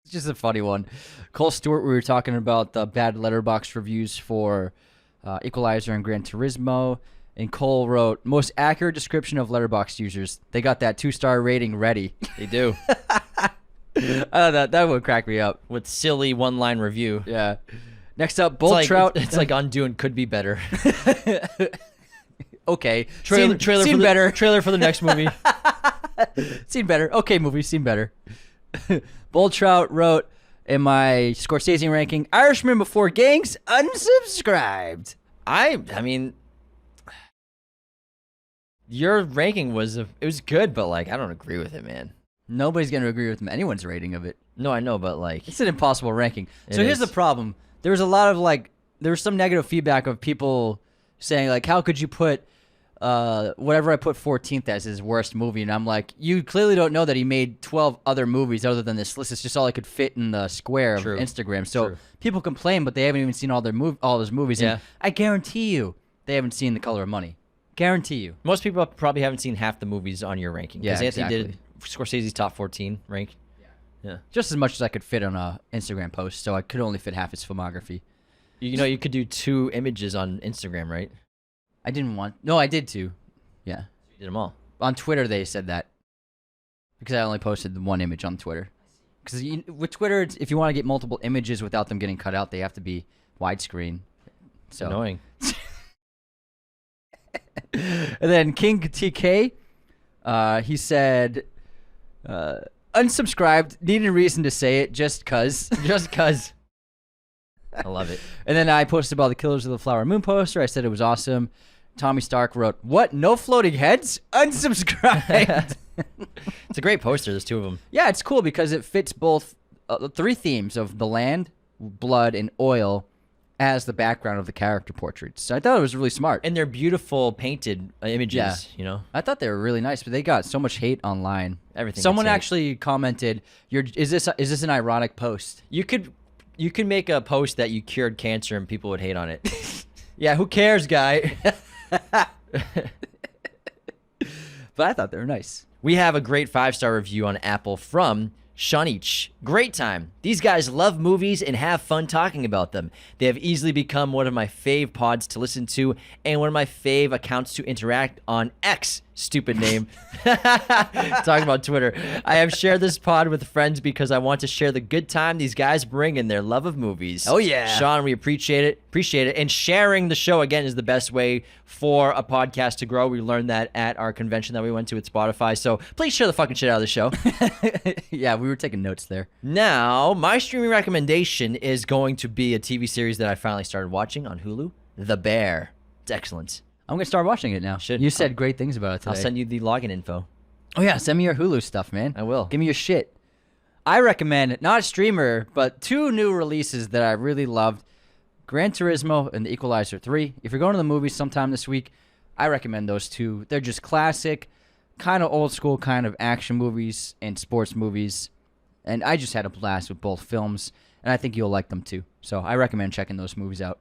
It's just a funny one. Cole Stewart, we were talking about the bad letterbox reviews for Equalizer and Gran Turismo, and Cole wrote, most accurate description of letterbox users. They got that 2-star rating ready. They do. That would crack me up. With silly one-line review. Yeah. Next up, Bold Trout. It's like Undoing could be better. Okay. Trailer seen for the, better. Trailer for the next movie. Seen better. Okay, movie, seen better. Bold Trout wrote, in my Scorsese ranking, Irishman Before Gangs, unsubscribed. I mean, your ranking was good, but like I don't agree with it, man. Nobody's going to agree with anyone's rating of it. No, I know, but like It's an impossible ranking. So It here's is. the problem. There was a lot of there was some negative feedback of people saying how could you put whatever I put 14th as his worst movie? And I'm like, you clearly don't know that he made 12 other movies other than this list. It's just all I could fit in the square of True. Instagram. So True. people complain, but they haven't even seen all his movies. Yeah. And I guarantee you, they haven't seen The Color of Money. Guarantee you. most people probably haven't seen half the movies on your ranking. Yeah, Anthony did exactly. Scorsese's top 14 rank. Yeah. Just as much as I could fit on a Instagram post, so I could only fit half his filmography. You know, you could do 2 images on Instagram, right? I didn't want. No, I did too. Yeah. You did them all. On Twitter, they said that because I only posted the one image on Twitter. Because with Twitter, if you want to get multiple images without them getting cut out, they have to be widescreen. So Annoying. And then King TK, he said, unsubscribed. Needed a reason to say it, just cuz. Just cuz. I love it. And then I posted about the Killers of the Flower Moon poster. I said it was awesome. Tommy Stark wrote, what? No floating heads? Unsubscribed. It's a great poster. There's 2 of them. Yeah, it's cool because it fits both 3 themes of the land, blood, and oil as the background of the character portraits. So I thought it was really smart. And they're beautiful painted images, Yeah. you know? I thought they were really nice, but they got so much hate online. Everything Someone gets hate. actually commented, is this an ironic post? You could make a post that you cured cancer and people would hate on it. Yeah, who cares, guy? But I thought they were nice. We have a great 5-star review on Apple from Shunich. Great time. These guys love movies and have fun talking about them. They have easily become one of my fave pods to listen to and one of my fave accounts to interact on X Stupid name. Talking about Twitter. I have shared this pod with friends because I want to share the good time these guys bring in their love of movies. Oh, yeah. Sean, we appreciate it. And sharing the show, again, is the best way for a podcast to grow. We learned that at our convention that we went to at Spotify. So please share the fucking shit out of the show. Yeah, we were taking notes there. Now, my streaming recommendation is going to be a TV series that I finally started watching on Hulu, The Bear. It's excellent. I'm going to start watching it now. You said great things about it today. I'll send you the login info. Oh, yeah. Send me your Hulu stuff, man. I will. Give me your shit. I recommend, not a streamer, but 2 new releases that I really loved. Gran Turismo and The Equalizer 3. If you're going to the movies sometime this week, I recommend those 2. They're just classic, kind of old school kind of action movies and sports movies. And I just had a blast with both films, and I think you'll like them too. So I recommend checking those movies out.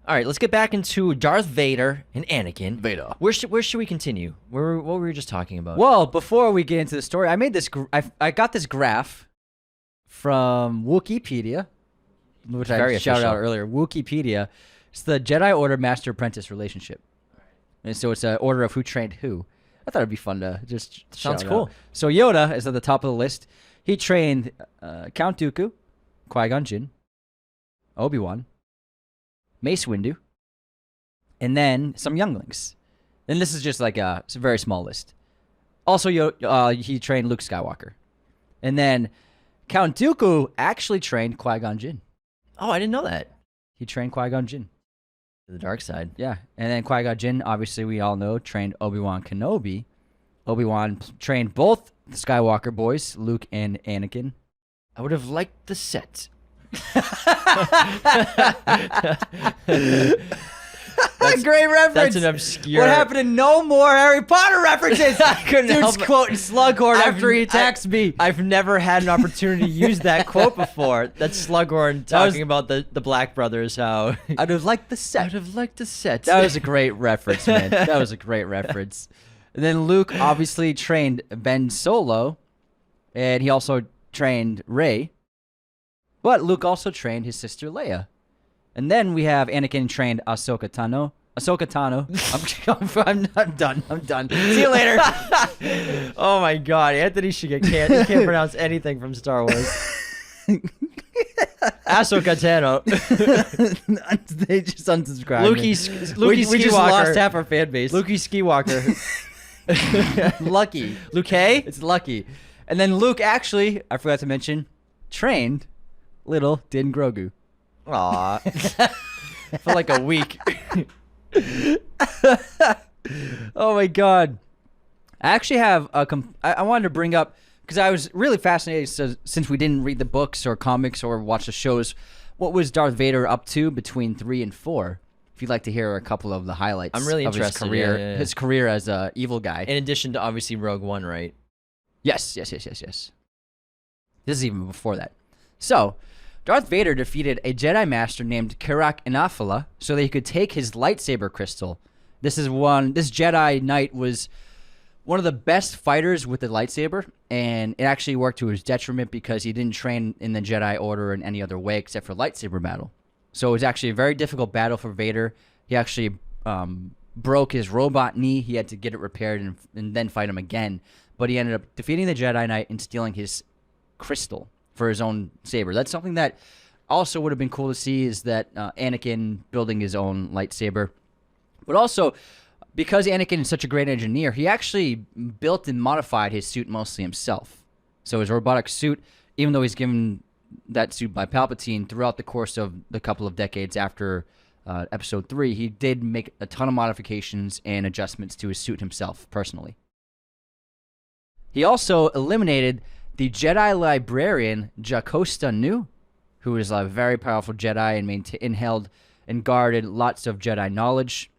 All right, let's get back into Darth Vader and Anakin. Vader. Where should we continue? What were we just talking about? Well, before we get into the story, I made this. I got this graph from Wikipedia, which I shouted out earlier. Wikipedia. It's the Jedi Order Master Apprentice relationship, and so it's an order of who trained who. I thought it'd be fun to just Sounds shout cool. out. So Yoda is at the top of the list. He trained Count Dooku, Qui-Gon Jinn, Obi-Wan, Mace Windu, and then some younglings. And this is just like it's a very small list. Also, he trained Luke Skywalker. And then Count Dooku actually trained Qui-Gon Jinn. Oh, I didn't know that. He trained Qui-Gon Jinn. The dark side. Yeah. And then Qui-Gon Jinn, obviously we all know, trained Obi-Wan Kenobi. Obi-Wan trained both the Skywalker boys, Luke and Anakin. I would have liked the set. Great reference. That's an obscure. What happened to no more Harry Potter references? I couldn't Dude's help it. quoting Slughorn after he attacks me. I've never had an opportunity to use that quote before. That's Slughorn talking about the Black Brothers. How I'd have liked the set. I'd have liked the set. That was a great reference, man. That was a great reference. And then Luke obviously trained Ben Solo, and he also trained Rey. But Luke also trained his sister Leia. And then we have Anakin trained Ahsoka Tano. I'm done. I'm done. See you later. Oh my God, Anthony should get canned. He can't pronounce anything from Star Wars. Ahsoka Tano. They just unsubscribed. We just lost half our fan base. Luke Skywalker. Lucky. Luke? It's Lucky. And then Luke actually, I forgot to mention, trained little Din Grogu. Aw. For like a week. Oh my God. I actually have I wanted to bring up, because I was really fascinated, since we didn't read the books or comics or watch the shows, what was Darth Vader up to between 3 and 4? If you'd like to hear a couple of the highlights I'm really of interested. his career, Yeah. his career as a evil guy. In addition to obviously Rogue One, right? Yes. This is even before that. So, Darth Vader defeated a Jedi Master named Kirak Inafala so that he could take his lightsaber crystal. This Jedi Knight was one of the best fighters with the lightsaber, and it actually worked to his detriment because he didn't train in the Jedi Order in any other way except for lightsaber battle. So it was actually a very difficult battle for Vader. He actually broke his robot knee. He had to get it repaired and then fight him again. But he ended up defeating the Jedi Knight and stealing his crystal for his own saber. That's something that also would have been cool to see, is that Anakin building his own lightsaber. But also, because Anakin is such a great engineer, he actually built and modified his suit mostly himself. So his robotic suit, even though he's given that suit by Palpatine throughout the course of the couple of decades after Episode 3, he did make a ton of modifications and adjustments to his suit himself, personally. He also eliminated the Jedi librarian Jocasta Nu, who is a very powerful Jedi and held and guarded lots of Jedi knowledge.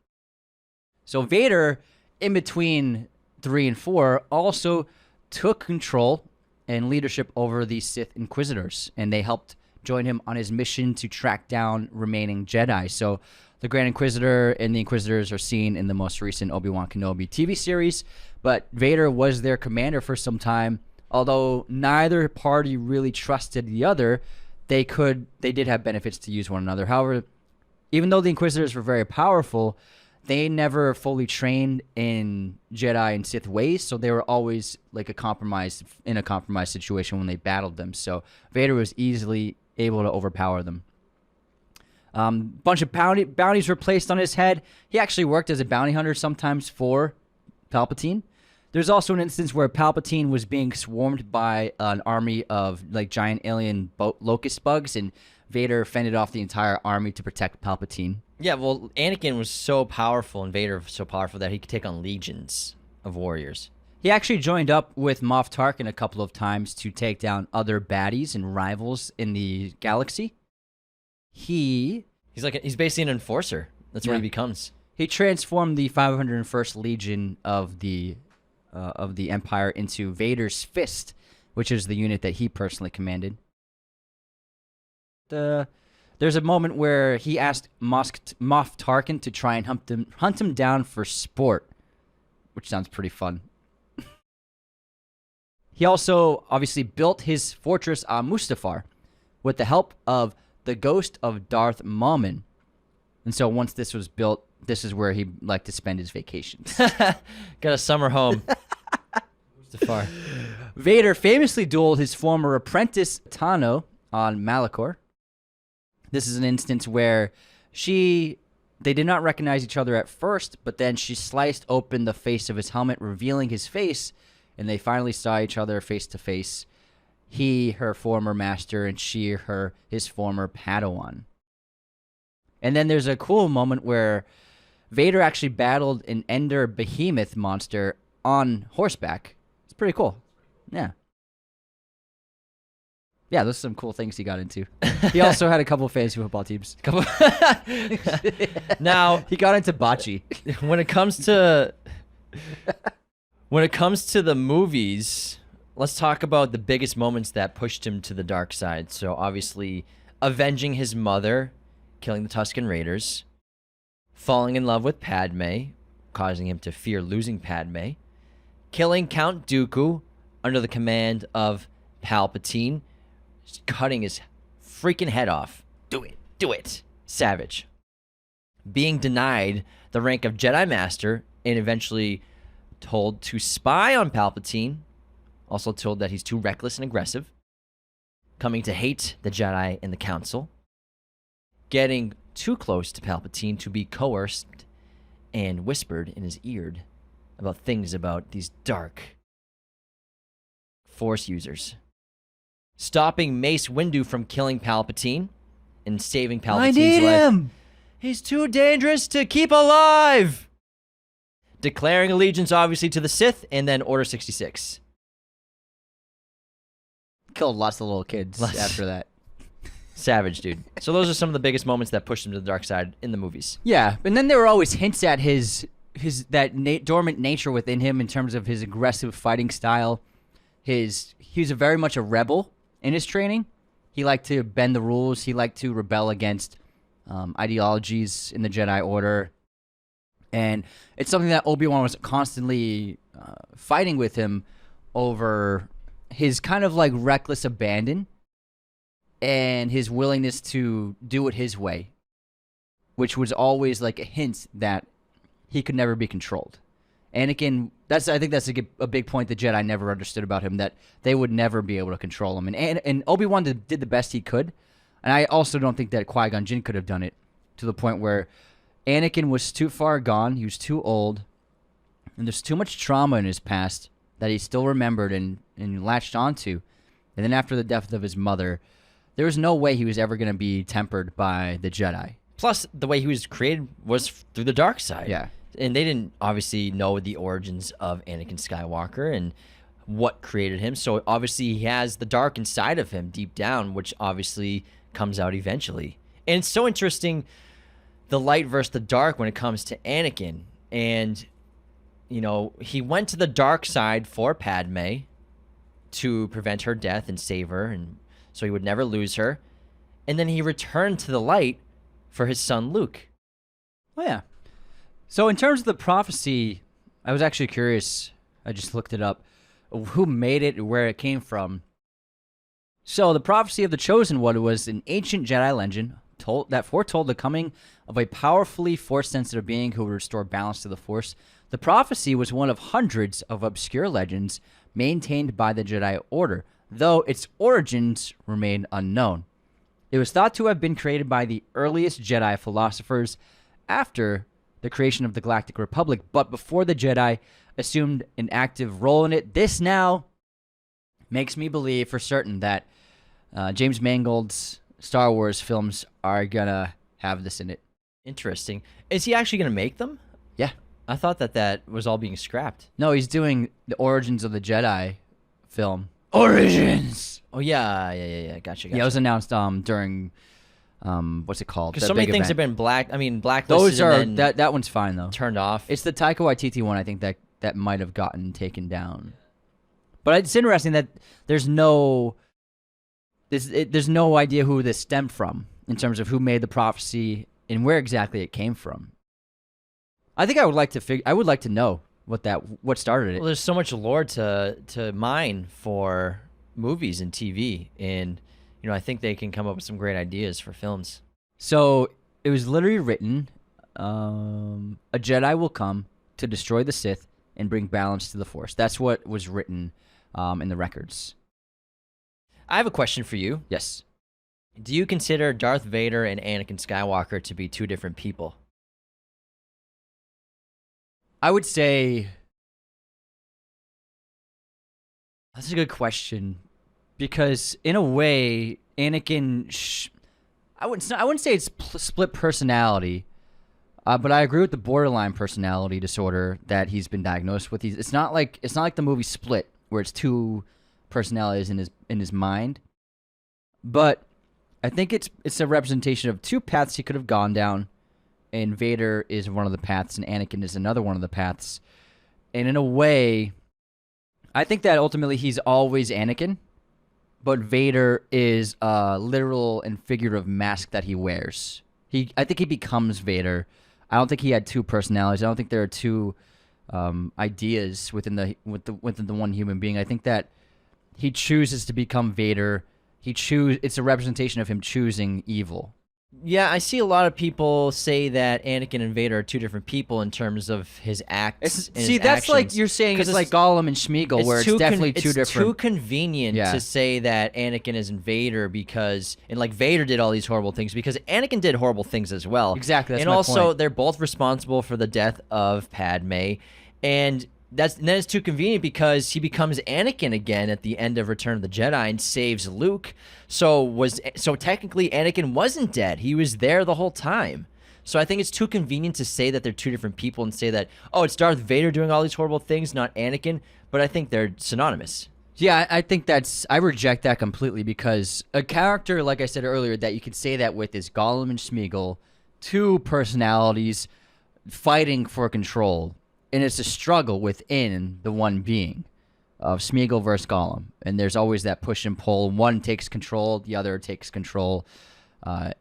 So Vader, in between 3 and 4, also took control and leadership over the Sith Inquisitors, and they helped join him on his mission to track down remaining Jedi. So the Grand Inquisitor and the Inquisitors are seen in the most recent Obi-Wan Kenobi TV series, but Vader was their commander for some time. Although neither party really trusted the other, they did have benefits to use one another. However, even though the Inquisitors were very powerful, they never fully trained in Jedi and Sith ways, so they were always like a compromised situation when they battled them. So Vader was easily able to overpower them. Bunch of bounties were placed on his head. He actually worked as a bounty hunter sometimes for Palpatine. There's also an instance where Palpatine was being swarmed by an army of like giant alien locust bugs, and Vader fended off the entire army to protect Palpatine. Yeah, well, Anakin was so powerful and Vader was so powerful that he could take on legions of warriors. He actually joined up with Moff Tarkin a couple of times to take down other baddies and rivals in the galaxy. He's basically an enforcer. That's what he becomes. He transformed the 501st Legion of the Empire into Vader's Fist, which is the unit that he personally commanded. There's a moment where he asked Moff Tarkin to try and hunt him down for sport, which sounds pretty fun. He also obviously built his fortress on Mustafar with the help of the ghost of Darth Maul. And so once this was built, this is where he liked to spend his vacations. Got a summer home. Mustafar. Vader famously dueled his former apprentice Tano on Malachor. This is an instance where they did not recognize each other at first, but then she sliced open the face of his helmet, revealing his face, and they finally saw each other face to face. He, her former master, and she, his former Padawan. And then there's a cool moment where Vader actually battled an Ender behemoth monster on horseback. It's pretty cool. Yeah. Yeah, those are some cool things he got into. He also had a couple of fantasy football teams. Now he got into bocce. When it comes to the movies, let's talk about the biggest moments that pushed him to the dark side. So obviously, avenging his mother, killing the Tusken Raiders, falling in love with Padme, causing him to fear losing Padme, killing Count Dooku under the command of Palpatine, cutting his freaking head off. Do it. Savage. Being denied the rank of Jedi Master and eventually told to spy on Palpatine. Also told that he's too reckless and aggressive. Coming to hate the Jedi and the Council. Getting too close to Palpatine to be coerced and whispered in his ear about things about these dark Force users. Stopping Mace Windu from killing Palpatine and saving Palpatine's life. I need him! He's too dangerous to keep alive! Declaring allegiance, obviously, to the Sith, and then Order 66. Killed lots of little kids after that. Savage, dude. So those are some of the biggest moments that pushed him to the dark side in the movies. Yeah, and then there were always hints at dormant nature within him in terms of his aggressive fighting style. He was very much a rebel in his training. He liked to bend the rules. He liked to rebel against ideologies in the Jedi Order. And it's something that Obi-Wan was constantly fighting with him over his kind of like reckless abandon and his willingness to do it his way, which was always like a hint that he could never be controlled. Anakin, I think that's a big point the Jedi never understood about him, that they would never be able to control him. And Obi-Wan did the best he could. And I also don't think that Qui-Gon Jinn could have done it to the point where Anakin was too far gone, he was too old, and there's too much trauma in his past that he still remembered and latched onto. And then after the death of his mother, there was no way he was ever going to be tempered by the Jedi. Plus, the way he was created was through the dark side. Yeah. And they didn't obviously know the origins of Anakin Skywalker and what created him. So obviously he has the dark inside of him deep down, which obviously comes out eventually. And it's so interesting, the light versus the dark when it comes to Anakin. And, you know, he went to the dark side for Padme to prevent her death and save her, and so he would never lose her. And then he returned to the light for his son Luke. Oh, yeah. So in terms of the prophecy, I was actually curious. I just looked it up. Who made it and where it came from. So the prophecy of the Chosen One was an ancient Jedi legend foretold the coming of a powerfully Force-sensitive being who would restore balance to the Force. The prophecy was one of hundreds of obscure legends maintained by the Jedi Order, though its origins remain unknown. It was thought to have been created by the earliest Jedi philosophers after the creation of the Galactic Republic, but before the Jedi assumed an active role in it. This now makes me believe for certain that James Mangold's Star Wars films are gonna have this in it. Interesting. Is he actually going to make them? Yeah. I thought that was all being scrapped. No, he's doing the Origins of the Jedi film. Origins! Oh, yeah. Gotcha. Yeah, it was announced during, what's it called? Because so many things have been blacklisted. Those are, and then that one's fine, though. turned off. It's the Taika Waititi one, I think, that might have gotten taken down. But it's interesting that there's no idea who this stemmed from in terms of who made the prophecy and where exactly it came from. I think I would like to know what started it. Well, there's so much lore to mine for movies and TV, and I think they can come up with some great ideas for films. So it was literally written, a Jedi will come to destroy the Sith and bring balance to the Force. That's what was written in the records. I have a question for you. Yes. Do you consider Darth Vader and Anakin Skywalker to be two different people? I would say that's a good question, because in a way, Anakin, I wouldn't say it's split personality, but I agree with the borderline personality disorder that he's been diagnosed with. It's not like the movie Split, where it's two personalities in his mind, but I think it's a representation of two paths he could have gone down. And Vader is one of the paths, and Anakin is another one of the paths. And in a way, I think that ultimately he's always Anakin, but Vader is a literal and figurative mask that he wears. I think he becomes Vader. I don't think he had two personalities. I don't think there are two ideas within the one human being. I think that he chooses to become Vader. It's a representation of him choosing evil. Yeah, I see a lot of people say that Anakin and Vader are two different people in terms of his acts. That's actions. Like you're saying it's like Gollum and Smeagol, where it's definitely two different. It's too convenient to say that Anakin isn't Vader and like Vader did all these horrible things, because Anakin did horrible things as well. Exactly, that's and my also point. They're both responsible for the death of Padme, and then it's too convenient because he becomes Anakin again at the end of Return of the Jedi and saves Luke. So technically Anakin wasn't dead. He was there the whole time. So I think it's too convenient to say that they're two different people and say that, oh, it's Darth Vader doing all these horrible things, not Anakin. But I think they're synonymous. Yeah, I think I reject that completely, because a character, like I said earlier, that you could say that with is Gollum and Smeagol, two personalities fighting for control. And it's a struggle within the one being of Smeagol versus Gollum. And there's always that push and pull. One takes control, the other takes control.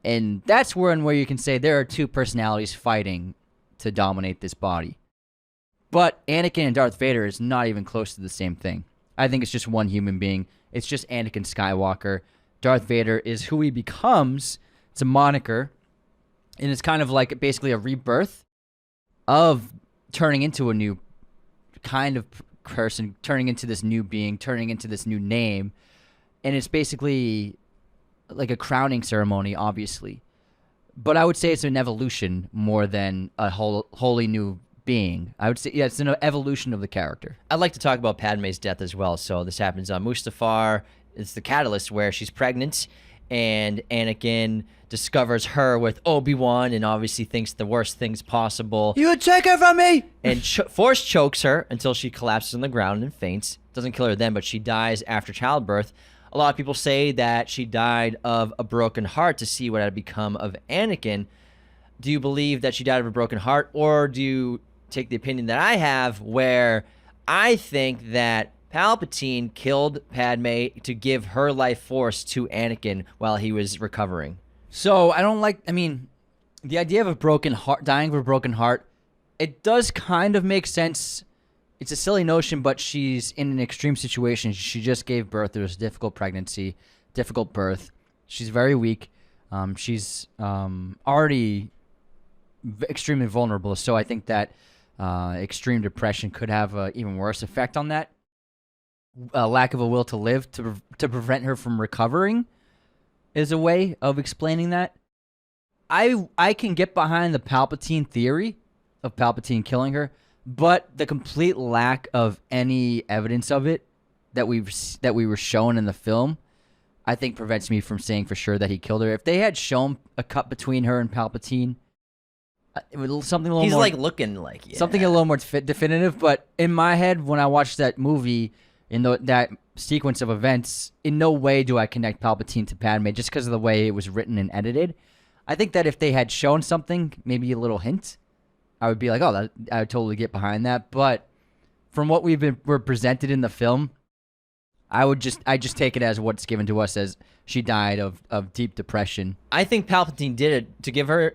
And that's where you can say there are two personalities fighting to dominate this body. But Anakin and Darth Vader is not even close to the same thing. I think it's just one human being. It's just Anakin Skywalker. Darth Vader is who he becomes. It's a moniker. And it's kind of like basically a rebirth of turning into a new kind of person, turning into this new being, turning into this new name. And it's basically like a crowning ceremony, obviously. But I would say it's an evolution more than a wholly new being. I would say, yeah, it's an evolution of the character. I'd like to talk about Padme's death as well. So this happens on Mustafar. It's the catalyst where she's pregnant, and Anakin discovers her with Obi-Wan and obviously thinks the worst things possible. You take her from me! And force chokes her until she collapses on the ground and faints. Doesn't kill her then, but she dies after childbirth. A lot of people say that she died of a broken heart to see what had become of Anakin. Do you believe that she died of a broken heart, or do you take the opinion that I have, where I think that Palpatine killed Padme to give her life force to Anakin while he was recovering? So the idea of a broken heart, dying of a broken heart, it does kind of make sense. It's a silly notion, but she's in an extreme situation. She just gave birth. It was a difficult pregnancy, difficult birth. She's very weak. She's already extremely vulnerable, so I think that extreme depression could have an even worse effect on that. Lack of a will to live to prevent her from recovering is a way of explaining that. I can get behind the Palpatine theory of Palpatine killing her, but the complete lack of any evidence of it that we were shown in the film, I think prevents me from saying for sure that he killed her. If they had shown a cut between her and Palpatine, it was something a little He's more, like looking like something a little more definitive. But in my head, when I watched that movie, in that sequence of events, in no way do I connect Palpatine to Padme just because of the way it was written and edited. I think that if they had shown something, maybe a little hint, I would be like, oh, I would totally get behind that. But from what were presented in the film, I just take it as what's given to us as she died of deep depression. I think Palpatine did it to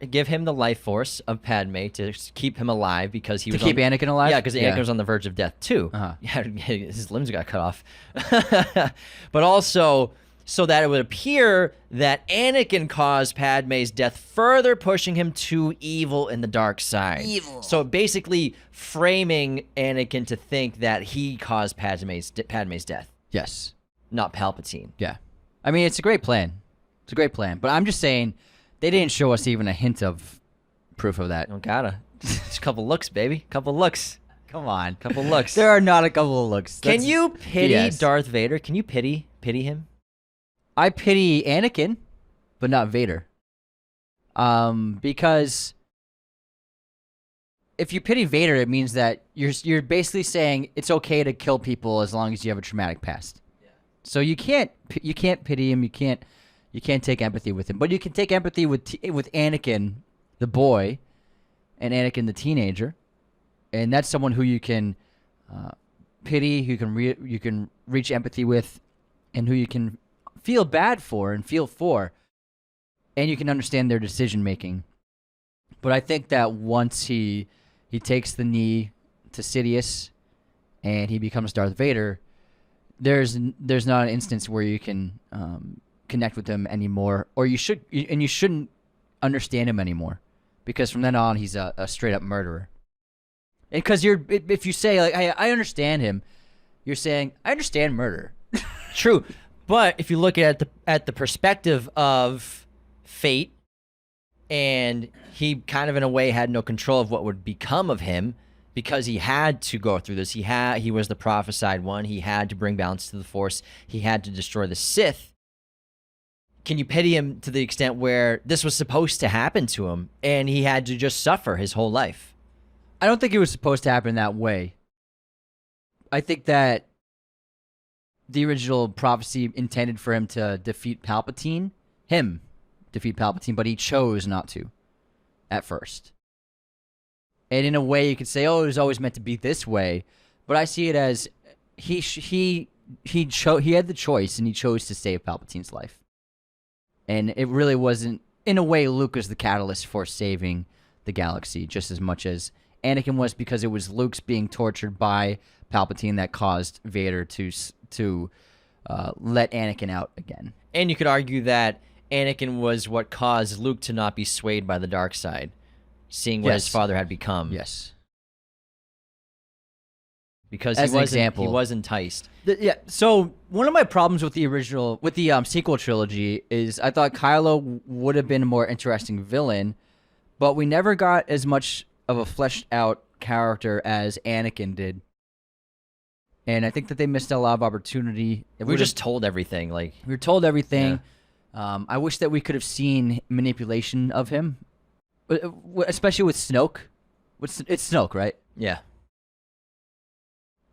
give him the life force of Padme to keep him alive because he was keep Anakin alive. Yeah, because Anakin was on the verge of death too. Yeah, his limbs got cut off, but also so that it would appear that Anakin caused Padme's death, further pushing him to evil in the dark side. Evil. So basically framing Anakin to think that he caused Padme's death. Yes. Not Palpatine. Yeah. I mean, it's a great plan. It's a great plan. But I'm just saying, they didn't show us even a hint of proof of that. Don't gotta. Just a couple looks, baby. Couple looks. Come on. Couple looks. There are not a couple of looks. Can you pity BS. Darth Vader? Can you pity him? I pity Anakin, but not Vader. Because if you pity Vader, it means that you're basically saying it's okay to kill people as long as you have a traumatic past. Yeah. So you can't pity him. You can't take empathy with him, but you can take empathy with Anakin, the boy, and Anakin, the teenager, and that's someone who you can pity, who you can reach empathy with, and who you can feel bad for and feel for, and you can understand their decision making. But I think that once he takes the knee to Sidious and he becomes Darth Vader, there's not an instance where you can connect with him anymore, or you shouldn't understand him anymore, because from then on he's a straight up murderer. And because if you say like I understand him, you're saying I understand murder. True, but if you look at the perspective of fate, and he kind of in a way had no control of what would become of him because he had to go through this. He was the prophesied one. He had to bring balance to the Force. He had to destroy the Sith. Can you pity him to the extent where this was supposed to happen to him and he had to just suffer his whole life? I don't think it was supposed to happen that way. I think that the original prophecy intended for him to defeat Palpatine, but he chose not to at first. And in a way, you could say, "Oh, it was always meant to be this way," but I see it as he had the choice, and he chose to save Palpatine's life. And it really wasn't, in a way, Luke was the catalyst for saving the galaxy just as much as Anakin was, because it was Luke's being tortured by Palpatine that caused Vader to let Anakin out again. And you could argue that Anakin was what caused Luke to not be swayed by the dark side, seeing what his father had become. Yes. Because As he an was example. he was enticed. Yeah. So one of my problems with the sequel trilogy is I thought Kylo would have been a more interesting villain, but we never got as much of a fleshed out character as Anakin did. And I think that they missed a lot of opportunity. We were just told everything. We were told everything. Yeah. I wish that we could have seen manipulation of him, especially with Snoke. It's Snoke, right? Yeah.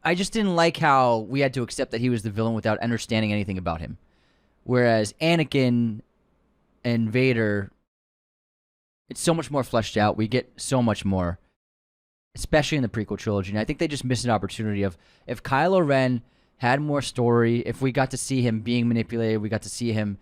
I just didn't like how we had to accept that he was the villain without understanding anything about him. Whereas Anakin and Vader, it's so much more fleshed out. We get so much more, especially in the prequel trilogy. And I think they just missed an opportunity of, if Kylo Ren had more story, if we got to see him being manipulated, we got to see him,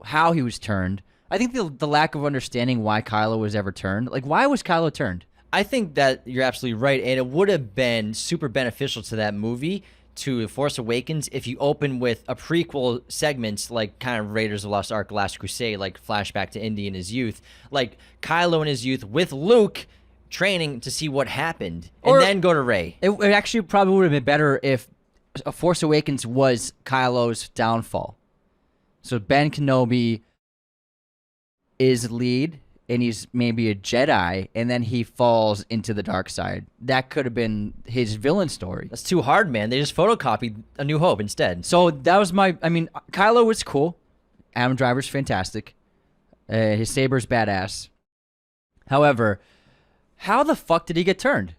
how he was turned. I think the lack of understanding why Kylo was ever turned. Like, why was Kylo turned? I think that you're absolutely right, and it would have been super beneficial to that movie to Force Awakens, if you open with a prequel segments like kind of Raiders of the Lost Ark, Last Crusade, like flashback to Indy in his youth, like Kylo in his youth with Luke training to see what happened, and then go to Rey. It actually probably would have been better if A Force Awakens was Kylo's downfall. So Ben Kenobi is lead, and he's maybe a Jedi, and then he falls into the dark side. That could have been his villain story. That's too hard, man. They just photocopied A New Hope instead. So that was Kylo was cool. Adam Driver's fantastic. His saber's badass. However, how the fuck did he get turned?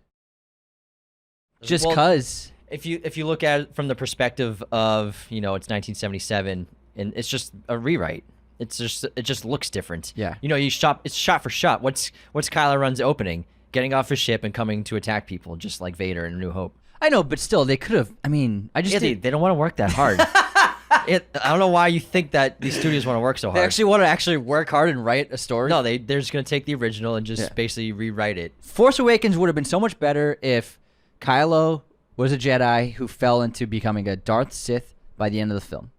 Just cause. If you look at it from the perspective of, it's 1977, and it's just a rewrite. It just looks different. Yeah. It's shot for shot. What's Kylo Ren's opening? Getting off his ship and coming to attack people, just like Vader in A New Hope. I know, but still, they could have. They don't want to work that hard. I don't know why you think that these studios want to work so hard. They actually want to work hard and write a story. No, they're just going to take the original and just basically rewrite it. Force Awakens would have been so much better if Kylo was a Jedi who fell into becoming a Darth Sith by the end of the film,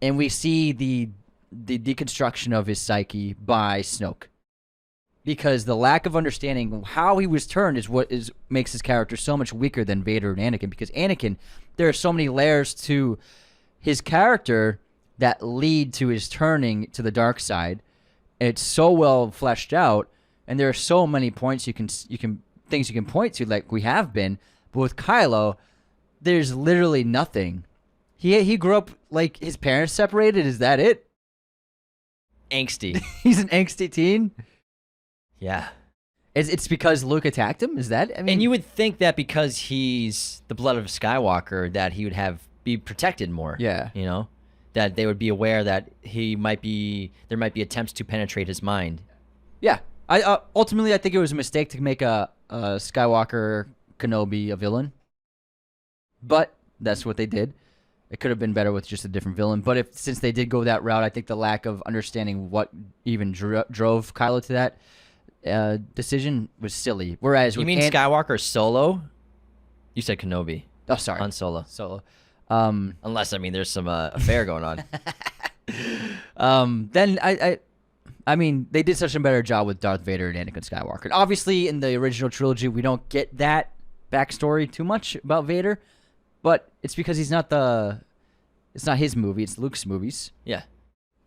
and we see the deconstruction of his psyche by Snoke, because the lack of understanding how he was turned is what makes his character so much weaker than Vader and Anakin. Because Anakin, there are so many layers to his character that lead to his turning to the dark side. It's so well fleshed out, and there are so many points things you can point to, like we have been. But with Kylo, there's literally nothing. He grew up like his parents separated. Is that it? Angsty. He's an angsty teen? Yeah. It's because Luke attacked him? Is that? And you would think that because he's the blood of Skywalker, that he would be protected more. Yeah. That they would be aware that there might be attempts to penetrate his mind. Yeah. Ultimately, I think it was a mistake to make a Skywalker Kenobi a villain. But that's what they did. It could have been better with just a different villain. But since they did go that route, I think the lack of understanding what even drove Kylo to that decision was silly. Whereas you mean Skywalker Solo? You said Kenobi. Oh, sorry. Han Solo. Solo. Unless there's some affair going on. Then they did such a better job with Darth Vader and Anakin Skywalker. And obviously, in the original trilogy, we don't get that backstory too much about Vader. But it's because it's not his movie, it's Luke's movies. Yeah.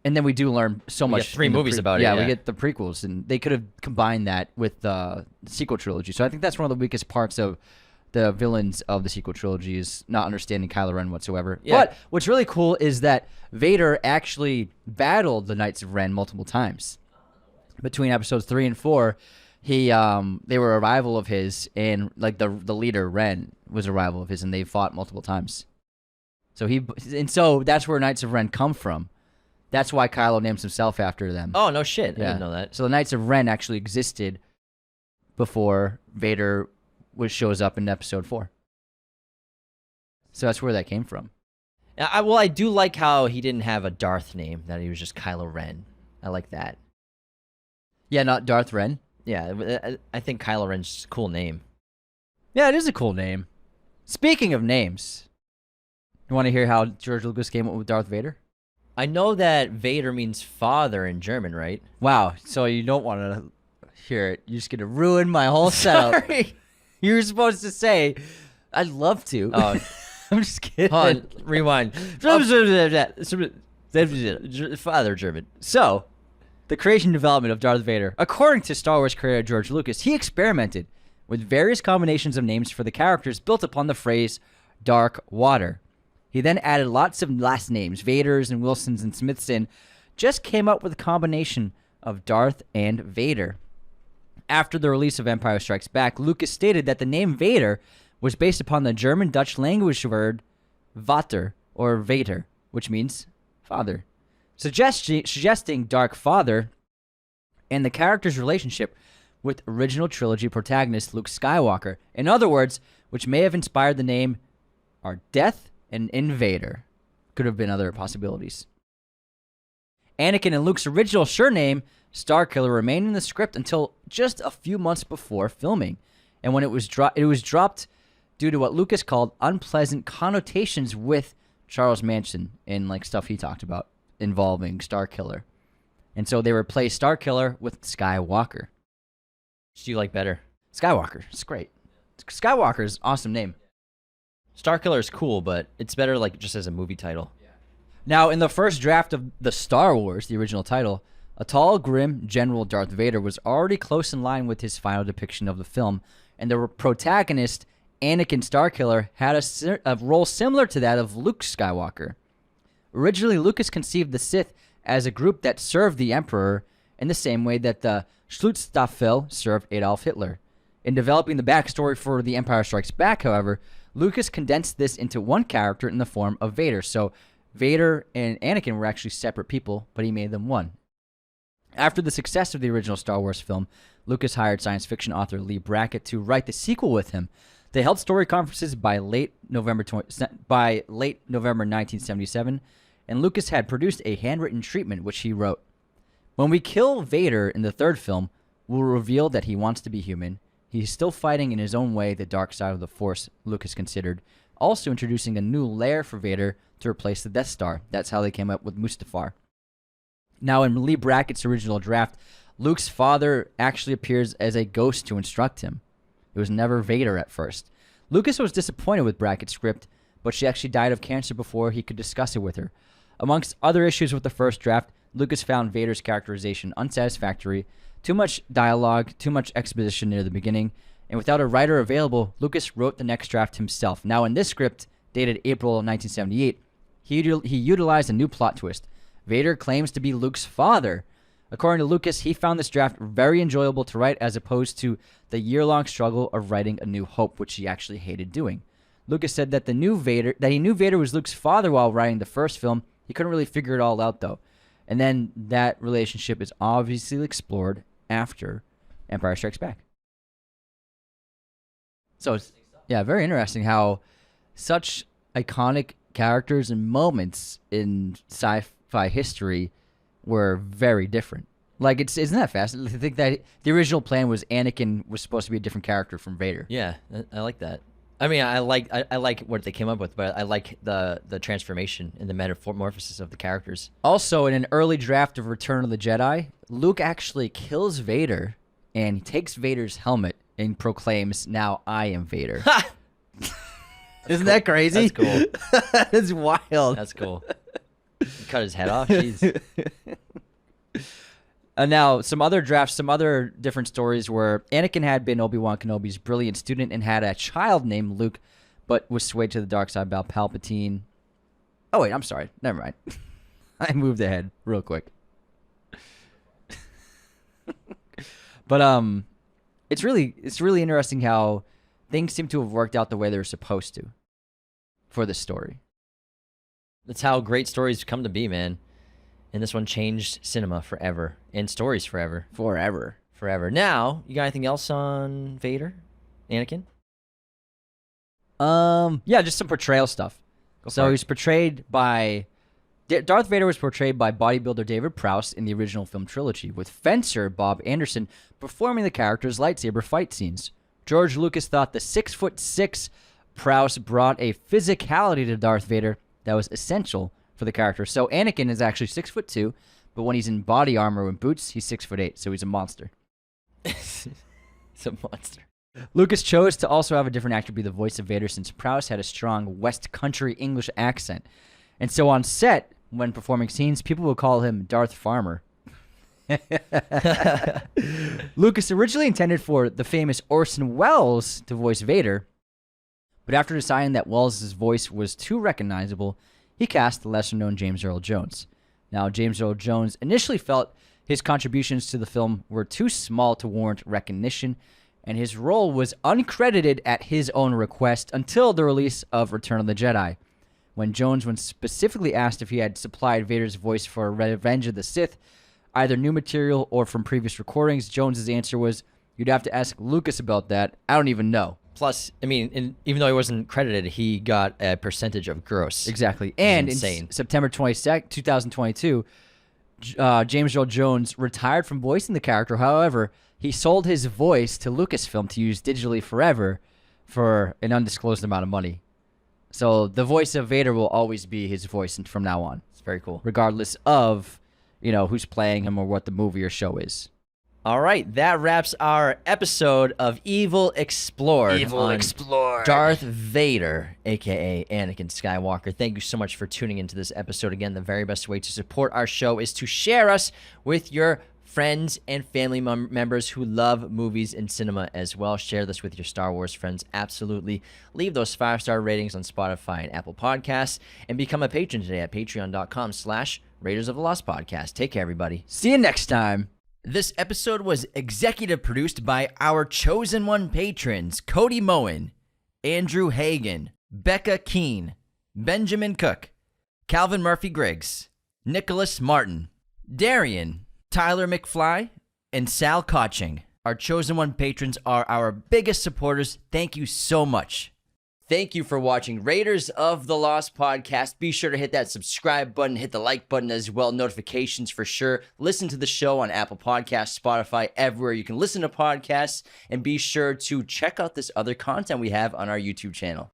And then we do learn so much. We get 3 movies about it. Yeah, we get the prequels, and they could have combined that with the sequel trilogy. So I think that's one of the weakest parts of the villains of the sequel trilogy, is not understanding Kylo Ren whatsoever. Yeah. But what's really cool is that Vader actually battled the Knights of Ren multiple times. Between episodes 3 and 4, they were a rival of his, and like the leader Ren was a rival of his, and they fought multiple times. So that's where Knights of Ren come from. That's why Kylo names himself after them. Oh, no shit. I didn't know that. So the Knights of Ren actually existed before Vader shows up in episode 4. So that's where that came from. I do like how he didn't have a Darth name, that he was just Kylo Ren. I like that. Yeah, not Darth Ren. Yeah, I think Kylo Ren's a cool name. Yeah, it is a cool name. Speaking of names, you want to hear how George Lucas came up with Darth Vader? I know that Vader means father in German, right? Wow, so you don't want to hear it. You're just going to ruin my whole setup. Sorry. You were supposed to say, I'd love to. Oh, I'm just kidding. Hold on, rewind. Father German. So, the creation and development of Darth Vader. According to Star Wars creator George Lucas, he experimented with various combinations of names for the characters built upon the phrase dark water. He then added lots of last names, Vaders and Wilsons and Smiths, and just came up with a combination of Darth and Vader. After the release of Empire Strikes Back, Lucas stated that the name Vader was based upon the German-Dutch language word Vater, or Vater, which means father, suggesting Dark Father and the character's relationship with original trilogy protagonist Luke Skywalker. In other words, which may have inspired the name are Death and Invader. Could have been other possibilities. Anakin and Luke's original surname, Starkiller, remained in the script until just a few months before filming. And when it was dropped due to what Lucas called unpleasant connotations with Charles Manson and like stuff he talked about involving Starkiller. And so they replaced Starkiller with Skywalker. Which do you like better? Skywalker. It's great. Skywalker is an awesome name. Starkiller is cool, but it's better like just as a movie title. Now, in the first draft of the Star Wars, the original title, a tall, grim General Darth Vader was already close in line with his final depiction of the film, and the protagonist, Anakin Starkiller, had a role similar to that of Luke Skywalker. Originally, Lucas conceived the Sith as a group that served the Emperor in the same way that the Schutzstaffel served Adolf Hitler. In developing the backstory for The Empire Strikes Back, however, Lucas condensed this into one character in the form of Vader. So Vader and Anakin were actually separate people, but he made them one. After the success of the original Star Wars film, Lucas hired science fiction author Lee Brackett to write the sequel with him. They held story conferences by late November 1977, and Lucas had produced a handwritten treatment which he wrote. When we kill Vader in the third film, we'll reveal that he wants to be human. He's still fighting in his own way the dark side of the Force, Lucas considered, also introducing a new lair for Vader to replace the Death Star. That's how they came up with Mustafar. Now, in Lee Brackett's original draft, Luke's father actually appears as a ghost to instruct him. It was never Vader at first. Lucas was disappointed with Brackett's script, but she actually died of cancer before he could discuss it with her. Amongst other issues with the first draft, Lucas found Vader's characterization unsatisfactory, too much dialogue, too much exposition near the beginning, and without a writer available, Lucas wrote the next draft himself. Now, in this script, dated April 1978, he utilized a new plot twist. Vader claims to be Luke's father. According to Lucas, he found this draft very enjoyable to write as opposed to the year-long struggle of writing A New Hope, which he actually hated doing. Lucas said that he knew Vader was Luke's father while writing the first film. He couldn't really figure it all out, though. And then that relationship is obviously explored after Empire Strikes Back. So, yeah, very interesting how such iconic characters and moments in sci-fi history were very different. Like, isn't that fascinating? I think that the original plan was Anakin was supposed to be a different character from Vader. Yeah, I like that. I mean, I like what they came up with, but I like the transformation and the metamorphosis of the characters. Also, in an early draft of Return of the Jedi, Luke actually kills Vader and takes Vader's helmet and proclaims, "Now I am Vader." Isn't that crazy? That's cool. That's wild. That's cool. He cut his head off. Jeez. Now, some other drafts, some other different stories where Anakin had been Obi-Wan Kenobi's brilliant student and had a child named Luke, but was swayed to the dark side by Palpatine. Oh, wait, I'm sorry. Never mind. I moved ahead real quick. But it's really interesting how things seem to have worked out the way they were supposed to for the story. That's how great stories come to be, man. And this one changed cinema forever and stories forever. Forever. Now, you got anything else on Vader, Anakin? Yeah, just some portrayal stuff. So he's portrayed by Darth Vader was portrayed by bodybuilder David Prowse in the original film trilogy, with fencer Bob Anderson performing the character's lightsaber fight scenes. George Lucas thought the 6'6" Prowse brought a physicality to Darth Vader that was essential for the character. So Anakin is actually 6'2", but when he's in body armor and boots, he's 6'8", so he's a monster. He's a monster. Lucas chose to also have a different actor be the voice of Vader since Prowse had a strong West Country English accent. And so on set, when performing scenes, people would call him Darth Farmer. Lucas originally intended for the famous Orson Welles to voice Vader, but after deciding that Welles' voice was too recognizable, he cast the lesser-known James Earl Jones. Now, James Earl Jones initially felt his contributions to the film were too small to warrant recognition, and his role was uncredited at his own request until the release of Return of the Jedi. When Jones was specifically asked if he had supplied Vader's voice for Revenge of the Sith, either new material or from previous recordings, Jones's answer was, "You'd have to ask Lucas about that. I don't even know." Plus, I mean, even though he wasn't credited, he got a percentage of gross. Exactly. And in September 22nd, 2022, James Earl Jones retired from voicing the character. However, he sold his voice to Lucasfilm to use digitally forever, for an undisclosed amount of money. So the voice of Vader will always be his voice from now on. It's very cool. Regardless of, who's playing him or what the movie or show is. All right, that wraps our episode of Evil Explored. Darth Vader, a.k.a. Anakin Skywalker. Thank you so much for tuning into this episode. Again, the very best way to support our show is to share us with your friends and family members who love movies and cinema as well. Share this with your Star Wars friends. Absolutely. Leave those 5-star ratings on Spotify and Apple Podcasts. And become a patron today at patreon.com/Raiders of the Lost Podcast. Take care, everybody. See you next time. This episode was executive produced by our Chosen One patrons, Cody Moen, Andrew Hagan, Becca Keene, Benjamin Cook, Calvin Murphy-Griggs, Nicholas Martin, Darian, Tyler McFly, and Sal Koching. Our Chosen One patrons are our biggest supporters. Thank you so much. Thank you for watching Raiders of the Lost Podcast. Be sure to hit that subscribe button, hit the like button as well, notifications for sure. Listen to the show on Apple Podcasts, Spotify, everywhere you can listen to podcasts, and be sure to check out this other content we have on our YouTube channel.